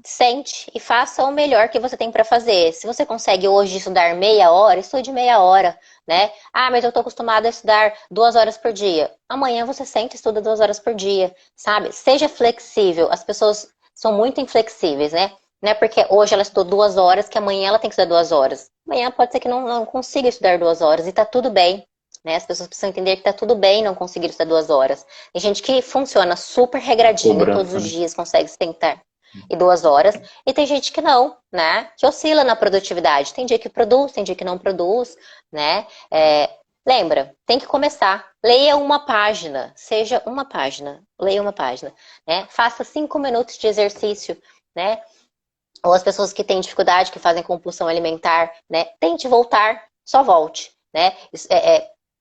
sente e faça o melhor que você tem para fazer. Se você consegue hoje estudar meia hora, estude meia hora, né? Ah, mas eu tô acostumada a estudar 2 horas por dia. Amanhã você sente e estuda 2 horas por dia, sabe? Seja flexível. As pessoas são muito inflexíveis, né? Não é porque hoje ela estudou 2 horas que amanhã ela tem que estudar 2 horas. Amanhã pode ser que não consiga estudar 2 horas e tá tudo bem. Né? As pessoas precisam entender que tá tudo bem não conseguir estudar 2 horas. Tem gente que funciona super regradinho, todos Cobrança, os né? dias consegue sentar e 2 horas, e tem gente que não, né? Que oscila na produtividade. Tem dia que produz, tem dia que não produz, né? Lembra, tem que começar. Leia uma página, seja uma página, leia uma página, né? Faça 5 minutos de exercício, né? Ou as pessoas que têm dificuldade, que fazem compulsão alimentar, né? Tente voltar, só volte, né?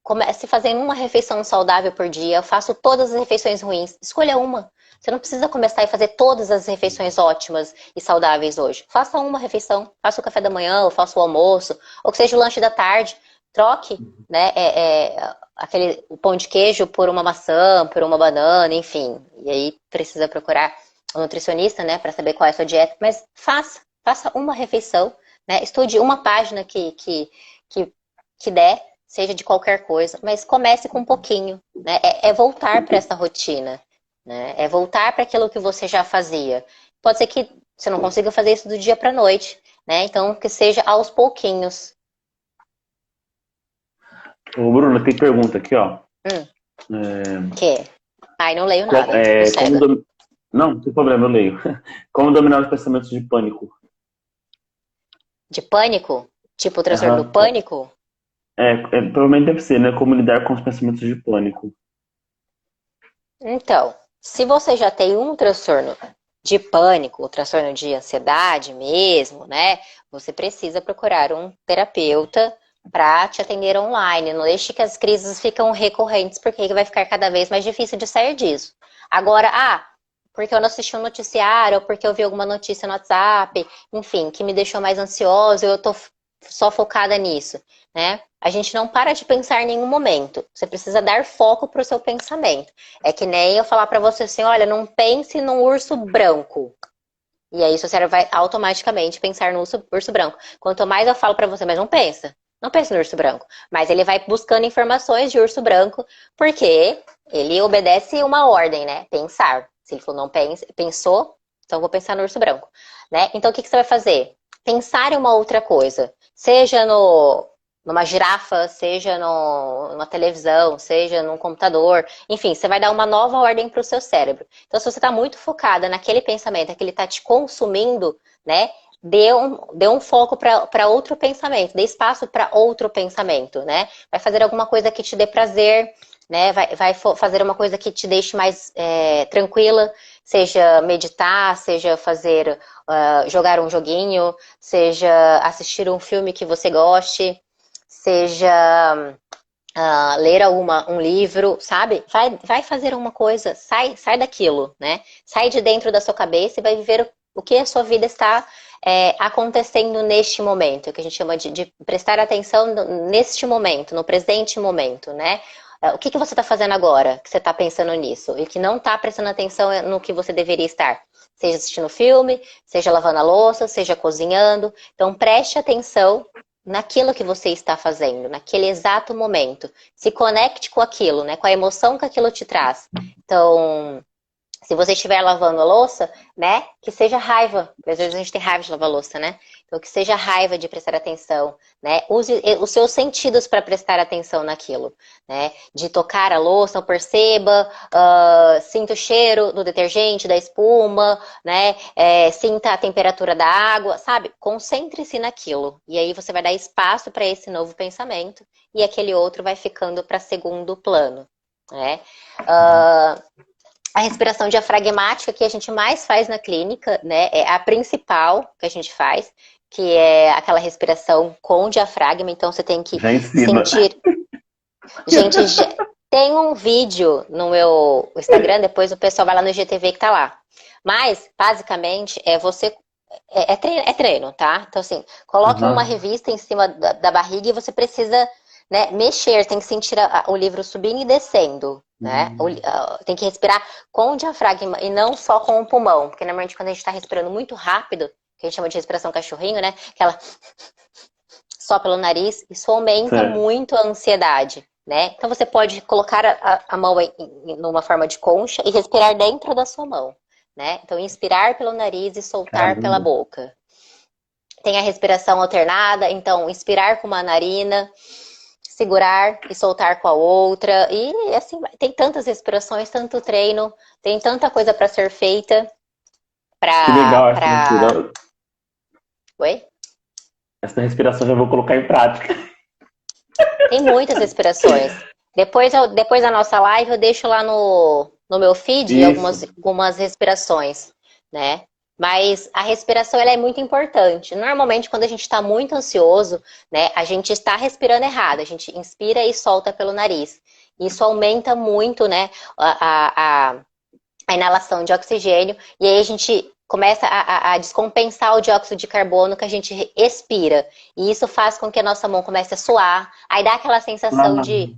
Comece fazendo uma refeição saudável por dia. Eu faço todas as refeições ruins. Escolha uma. Você não precisa começar a fazer todas as refeições ótimas e saudáveis hoje. Faça uma refeição. Faça o café da manhã, ou faça o almoço, ou que seja o lanche da tarde. Troque, né, o pão de queijo por uma maçã, por uma banana, enfim. E aí precisa procurar um nutricionista, né, para saber qual é a sua dieta. Mas faça uma refeição, né? Estude uma página que der, seja de qualquer coisa, mas comece com um pouquinho, né? É voltar para essa rotina, né? É voltar para aquilo que você já fazia. Pode ser que você não consiga fazer isso do dia para noite, né? Então que seja aos pouquinhos. Ô, Bruno, tem pergunta aqui, ó. Hum, que? Ai, não leio Com- nada, tô é, como cega. dom- Não, não tem problema, eu leio. Como dominar os pensamentos de pânico? De pânico? Tipo o transtorno do Aham. pânico? Provavelmente deve ser, né? Como lidar com os pensamentos de pânico. Então, se você já tem um transtorno de pânico, o transtorno de ansiedade mesmo, né? Você precisa procurar um terapeuta para te atender online. Não deixe que as crises ficam recorrentes, porque vai ficar cada vez mais difícil de sair disso. Agora, porque eu não assisti um noticiário, ou porque eu vi alguma notícia no WhatsApp, enfim, que me deixou mais ansiosa, eu tô só focada nisso, né? A gente não para de pensar em nenhum momento. Você precisa dar foco para o seu pensamento. É que nem eu falar para você assim, olha, não pense num urso branco. E aí seu cérebro vai automaticamente pensar no urso branco. Quanto mais eu falo para você, mas não pensa. Não pensa no urso branco. Mas ele vai buscando informações de urso branco, porque ele obedece uma ordem, né? Pensar. Se ele falou não pense, pensou, então eu vou pensar no urso branco, né? Então o que você vai fazer? Pensar em uma outra coisa. Seja numa girafa, seja numa televisão, seja num computador. Enfim, você vai dar uma nova ordem para o seu cérebro. Então, se você está muito focada naquele pensamento, que ele está te consumindo, né? Dê um foco para outro pensamento, dê espaço para outro pensamento, né? Vai fazer alguma coisa que te dê prazer, né? Vai fazer uma coisa que te deixe mais tranquila, seja meditar, seja fazer jogar um joguinho, seja assistir um filme que você goste, seja ler um livro, sabe? Vai fazer uma coisa, sai daquilo, né? Sai de dentro da sua cabeça e vai viver o que a sua vida está acontecendo neste momento, que a gente chama de prestar atenção neste momento, no presente momento, né? O que você está fazendo agora, que você está pensando nisso, e que não está prestando atenção no que você deveria estar? Seja assistindo filme, seja lavando a louça, seja cozinhando. Então, preste atenção naquilo que você está fazendo, naquele exato momento. Se conecte com aquilo, né? Com a emoção que aquilo te traz. Então, se você estiver lavando a louça, né? Que seja raiva. Às vezes a gente tem raiva de lavar a louça, né? Então, que seja raiva de prestar atenção, né? Use os seus sentidos para prestar atenção naquilo, né? De tocar a louça, perceba, sinta o cheiro do detergente, da espuma, né? Sinta a temperatura da água, sabe? Concentre-se naquilo. E aí você vai dar espaço para esse novo pensamento e aquele outro vai ficando para segundo plano, né? A respiração diafragmática que a gente mais faz na clínica, né? É a principal que a gente faz, que é aquela respiração com diafragma. Então você tem que sentir. Gente, tem um vídeo no meu Instagram, depois o pessoal vai lá no IGTV que tá lá. Mas, basicamente, é treino, tá? Então, assim, coloque uma revista em cima da barriga e você precisa, né, mexer, tem que sentir o livro subindo e descendo, né? Tem que respirar com o diafragma e não só com o pulmão, porque normalmente quando a gente está respirando muito rápido, que a gente chama de respiração cachorrinho, né? Aquela só pelo nariz, isso aumenta muito a ansiedade, né? Então você pode colocar a mão numa forma de concha e respirar dentro da sua mão, né? Então inspirar pelo nariz e soltar pela boca. Tem a respiração alternada, então inspirar com uma narina, segurar e soltar com a outra. E assim, tem tantas respirações, tanto treino, tem tanta coisa para ser feita. Que legal essa respiração. Oi? Essa respiração já vou colocar em prática. Tem muitas respirações. Depois da nossa live, eu deixo lá no meu feed algumas respirações, né? Mas a respiração ela é muito importante. Normalmente, quando a gente está muito ansioso, né, a gente está respirando errado. A gente inspira e solta pelo nariz. Isso aumenta muito, né, a inalação de oxigênio. E aí a gente começa a descompensar o dióxido de carbono que a gente expira. E isso faz com que a nossa mão comece a suar. Aí dá aquela sensação de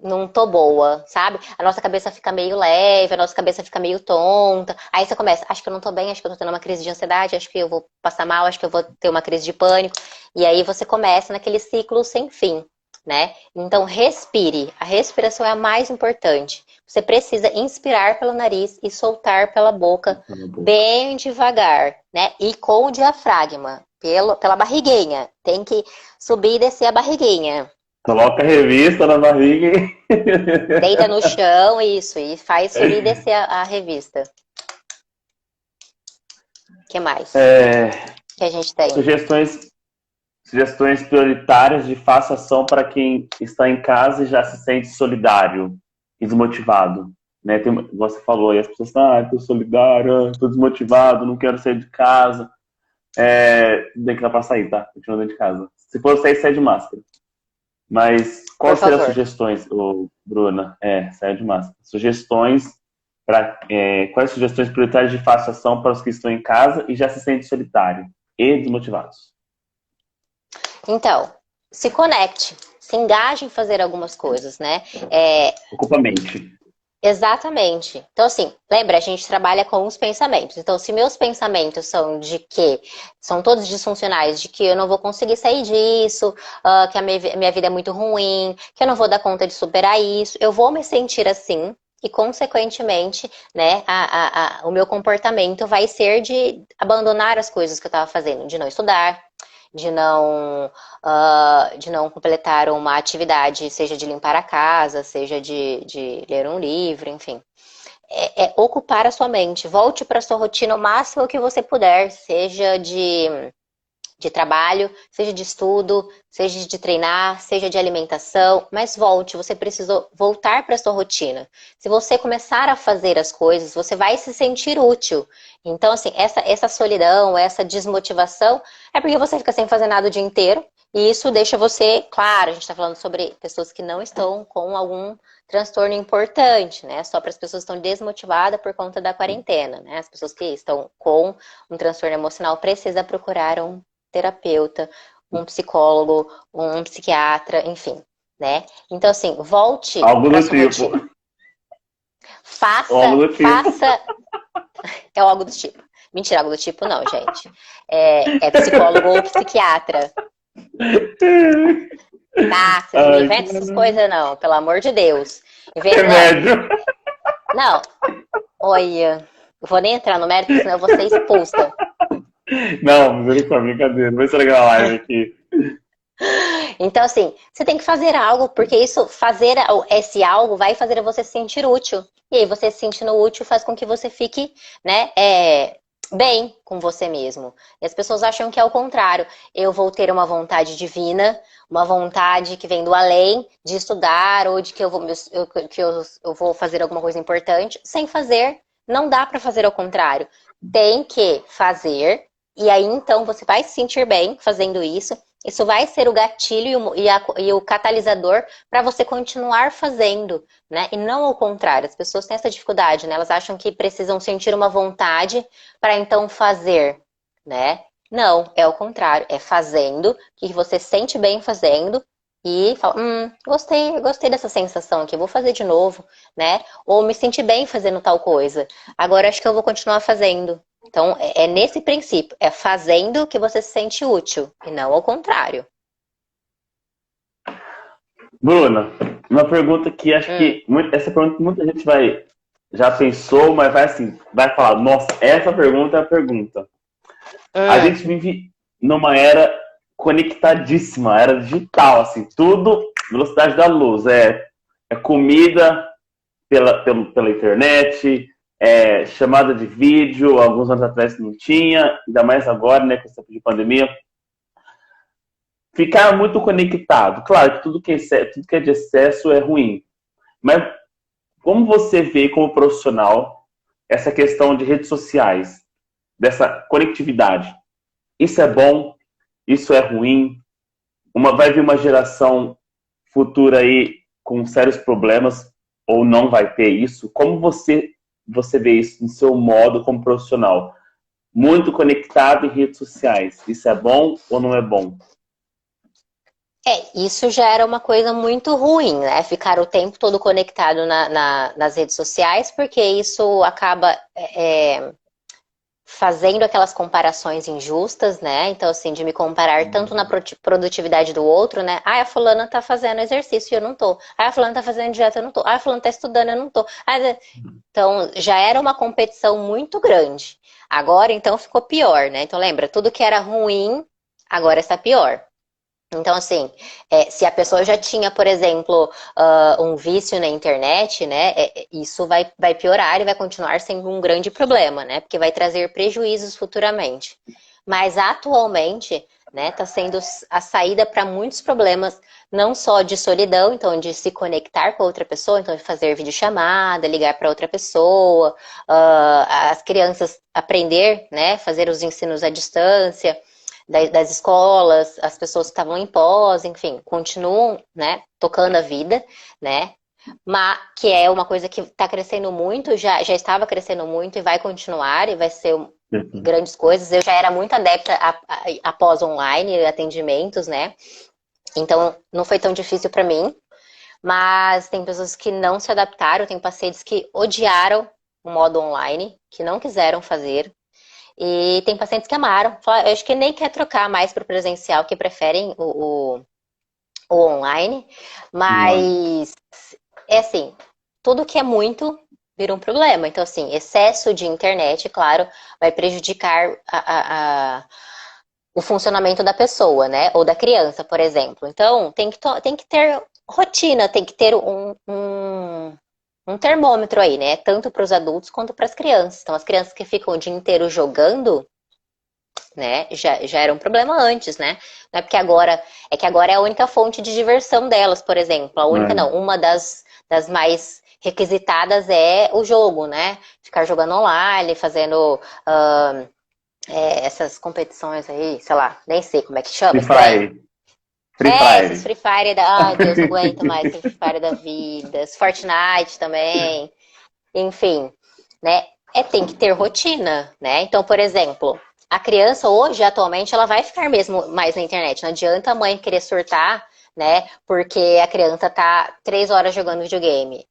não tô boa, sabe? A nossa cabeça fica meio leve, a nossa cabeça fica meio tonta. Aí você começa, acho que eu não tô bem, acho que eu tô tendo uma crise de ansiedade, acho que eu vou passar mal, acho que eu vou ter uma crise de pânico. E aí você começa naquele ciclo sem fim, né? Então respire. A respiração é a mais importante. Você precisa inspirar pelo nariz e soltar pela boca bem devagar, né? E com o diafragma, pela barriguinha. Tem que subir e descer a barriguinha. Coloca a revista na barriga. Deita no chão, isso, e faz subir e descer a revista. O que mais? Que a gente tem? Sugestões prioritárias de faça ação para quem está em casa e já se sente solidário e desmotivado. Né? Você falou aí, as pessoas estão, estou solidário, estou desmotivado, não quero sair de casa. Tem que dar para sair, tá? Continua dentro de casa. Se for sair, sai de máscara. Mas quais seriam as sugestões, Bruna? Sai de máscara. Sugestões Quais sugestões prioritárias de fácil ação para os que estão em casa e já se sentem solitários e desmotivados? Então, se conecte, se engaje em fazer algumas coisas, né? Ocupa a mente. Exatamente. Então, assim, lembra, a gente trabalha com os pensamentos. Então, se meus pensamentos são de que são todos disfuncionais, de que eu não vou conseguir sair disso, que a minha vida é muito ruim, que eu não vou dar conta de superar isso, eu vou me sentir assim. E, consequentemente, né, o meu comportamento vai ser de abandonar as coisas que eu estava fazendo, de não estudar, de não completar uma atividade, seja de limpar a casa, seja de ler um livro, enfim. É ocupar a sua mente. Volte para a sua rotina o máximo que você puder, seja de trabalho, seja de estudo, seja de treinar, seja de alimentação, mas volte, você precisa voltar para a sua rotina. Se você começar a fazer as coisas, você vai se sentir útil. Então, assim, essa solidão, essa desmotivação, é porque você fica sem fazer nada o dia inteiro, e isso deixa você, claro, a gente está falando sobre pessoas que não estão com algum transtorno importante, né? Só para as pessoas que estão desmotivadas por conta da quarentena, né? As pessoas que estão com um transtorno emocional precisam procurar um terapeuta, um psicólogo, um psiquiatra, enfim, né? Então, assim, volte Algo para do sua tipo. rotina. Algo Faça, do tipo. faça. É algo do tipo. Mentira, algo do tipo não, gente. É psicólogo ou psiquiatra. Tá? Vocês não me Ai, inventam essas coisas, não, pelo amor de Deus. Não, remédio. não. Olha, eu vou nem entrar no mérito, senão eu vou ser expulsa. Não, misericórdia, brincadeira. Vai estragar a live aqui. Então, assim, você tem que fazer algo, porque isso, fazer esse algo vai fazer você se sentir útil. E aí, você se sentindo útil faz com que você fique, né, bem com você mesmo. E as pessoas acham que é o contrário. Eu vou ter uma vontade divina, uma vontade que vem do além, de estudar, ou de que eu vou fazer alguma coisa importante, sem fazer. Não dá para fazer ao contrário. Tem que fazer, e aí então você vai se sentir bem fazendo isso. Isso vai ser o gatilho e o catalisador para você continuar fazendo, né? E não ao contrário. As pessoas têm essa dificuldade, né? Elas acham que precisam sentir uma vontade para então fazer, né? Não, é o contrário. É fazendo, que você sente bem fazendo e fala, gostei dessa sensação aqui, vou fazer de novo, né? Ou me senti bem fazendo tal coisa. Agora acho que eu vou continuar fazendo. Então, é nesse princípio, é fazendo que você se sente útil, e não ao contrário. Bruna, uma pergunta que acho que essa pergunta muita gente já pensou, mas vai falar, nossa, essa pergunta é a pergunta. A gente vive numa era conectadíssima, era digital, assim, tudo velocidade da luz, é comida pela internet, chamada de vídeo, alguns anos atrás não tinha, ainda mais agora, né, com essa de pandemia. Ficar muito conectado. Claro que tudo que é de excesso é ruim. Mas como você vê como profissional essa questão de redes sociais, dessa conectividade? Isso é bom? Isso é ruim? Vai vir uma geração futura aí com sérios problemas ou não vai ter isso? Como você vê isso no seu modo como profissional? Muito conectado em redes sociais. Isso é bom ou não é bom? Isso já era uma coisa muito ruim, né? Ficar o tempo todo conectado nas redes sociais, porque isso acaba fazendo aquelas comparações injustas, né? Então, assim, de me comparar tanto na produtividade do outro, né? Ah, a fulana tá fazendo exercício e eu não tô. Ah, a fulana tá fazendo dieta e eu não tô. Ah, a fulana tá estudando e eu não tô. Então, já era uma competição muito grande. Agora, então, ficou pior, né? Então, lembra, tudo que era ruim, agora está pior. Então, assim, se a pessoa já tinha, por exemplo, um vício na internet, né, isso vai piorar e vai continuar sendo um grande problema, né, porque vai trazer prejuízos futuramente. Mas, atualmente, né, está sendo a saída para muitos problemas, não só de solidão, então, de se conectar com outra pessoa, então, de fazer videochamada, ligar para outra pessoa, as crianças aprender, né, fazer os ensinos à distância, das escolas, as pessoas que estavam em pós, enfim, continuam, né, tocando a vida, né? que é uma coisa que está crescendo muito, já estava crescendo muito e vai continuar, e vai ser grandes coisas. Eu já era muito adepta a pós online, atendimentos, né? Então, não foi tão difícil para mim. Mas tem pessoas que não se adaptaram, tem pacientes que odiaram o modo online, que não quiseram fazer. E tem pacientes que amaram. Eu acho que nem quer trocar mais para o presencial, que preferem o online. Mas, é assim, tudo que é muito vira um problema. Então, assim, excesso de internet, claro, vai prejudicar o funcionamento da pessoa, né? Ou da criança, por exemplo. Então, tem que ter rotina, tem que ter um termômetro aí, né? Tanto para os adultos quanto para as crianças. Então, as crianças que ficam o dia inteiro jogando, né? Já era um problema antes, né? Não é porque agora... É que agora é a única fonte de diversão delas, por exemplo. A única, não. Uma das mais requisitadas é o jogo, né? Ficar jogando online, fazendo... essas competições aí, sei lá, nem sei como é que chama. Free Fire. Esses Free Fire da... Ai, Deus, não aguento mais esse Free Fire da vida. Fortnite também. Enfim, né? Tem que ter rotina, né? Então, por exemplo, a criança hoje, atualmente, ela vai ficar mesmo mais na internet. Não adianta a mãe querer surtar, né? Porque a criança tá 3 horas jogando videogame.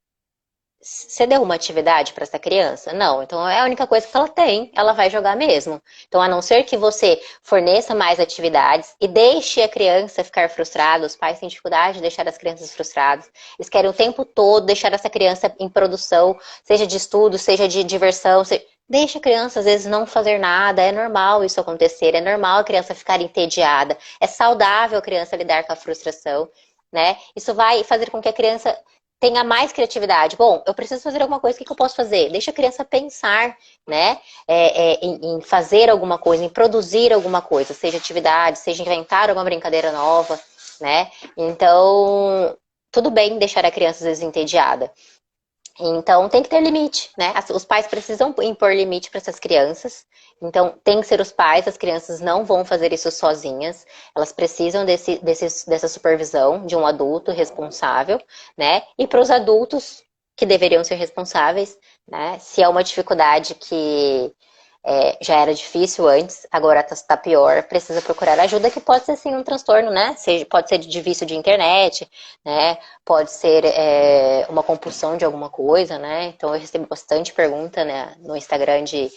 Você deu uma atividade para essa criança? Não. Então é a única coisa que ela tem, ela vai jogar mesmo. Então, a não ser que você forneça mais atividades e deixe a criança ficar frustrada, os pais têm dificuldade de deixar as crianças frustradas. Eles querem o tempo todo deixar essa criança em produção, seja de estudo, seja de diversão. Deixa a criança, às vezes, não fazer nada. É normal isso acontecer, é normal a criança ficar entediada. É saudável a criança lidar com a frustração, né? Isso vai fazer com que a criança tenha mais criatividade. Bom, eu preciso fazer alguma coisa, o que eu posso fazer? Deixa a criança pensar, né? Em fazer alguma coisa, em produzir alguma coisa, seja atividade, seja inventar uma brincadeira nova, né? Então, tudo bem deixar a criança às vezes entediada. Então, tem que ter limite, né? Os pais precisam impor limite para essas crianças. Então, tem que ser os pais, as crianças não vão fazer isso sozinhas. Elas precisam dessa supervisão de um adulto responsável, né? E para os adultos que deveriam ser responsáveis, né? Se é uma dificuldade que já era difícil antes, agora tá pior, precisa procurar ajuda, que pode ser sim um transtorno, né? Pode ser de vício de internet, né? Pode ser uma compulsão de alguma coisa, né? Então eu recebo bastante pergunta, né, no Instagram de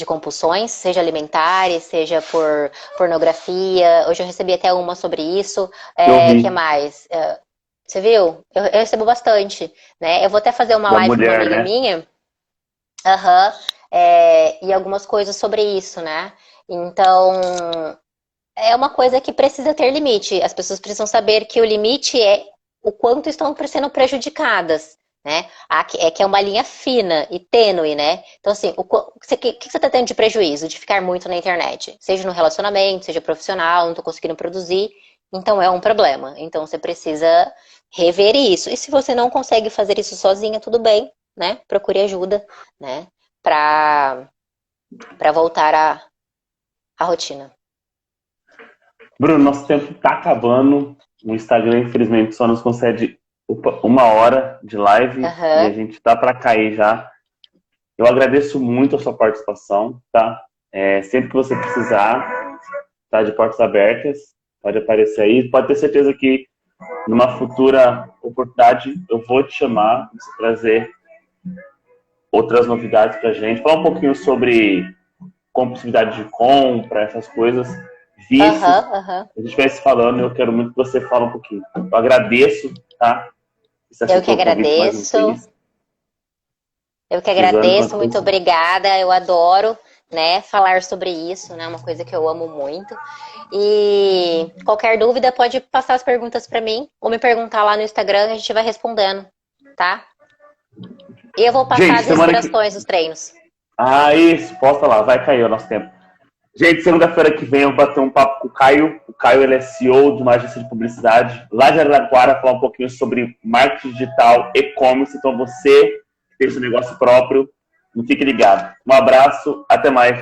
compulsões, seja alimentares, seja por pornografia. Hoje eu recebi até uma sobre isso. Que mais? Você viu? Eu recebo bastante, né? Eu vou até fazer uma live com uma amiga minha. E algumas coisas sobre isso, né? Então, é uma coisa que precisa ter limite. As pessoas precisam saber que o limite é o quanto estão sendo prejudicadas, né? Que é uma linha fina e tênue, né? Então, assim, o que você está tendo de prejuízo de ficar muito na internet? Seja no relacionamento, seja profissional, não estou conseguindo produzir. Então, é um problema. Então, você precisa rever isso. E se você não consegue fazer isso sozinha, tudo bem, né? Procure ajuda, né? Para voltar à rotina. Bruno, nosso tempo está acabando. O Instagram, infelizmente, só nos concede 1 hora de live. E a gente tá para cair já. Eu agradeço muito a sua participação, tá? Sempre que você precisar, tá de portas abertas. Pode aparecer aí. Pode ter certeza que numa futura oportunidade eu vou te chamar, para trazer outras novidades pra gente. Falar um pouquinho sobre compulsividade de compra, essas coisas. Vício. A gente vai se falando e eu quero muito que você fale um pouquinho. Eu agradeço, tá? Eu que agradeço. Eu que agradeço, muito obrigada. Eu adoro, né, falar sobre isso, né? Uma coisa que eu amo muito. E qualquer dúvida pode passar as perguntas para mim ou me perguntar lá no Instagram, a gente vai respondendo, tá? E eu vou passar as inspirações dos treinos. Isso, posta lá, vai cair o nosso tempo. Gente, segunda-feira que vem eu vou bater um papo com o Caio. O Caio, ele é CEO de uma agência de publicidade lá de Araraquara, falar um pouquinho sobre marketing digital, e-commerce. Então você que tem seu negócio próprio, não fique ligado. Um abraço, até mais.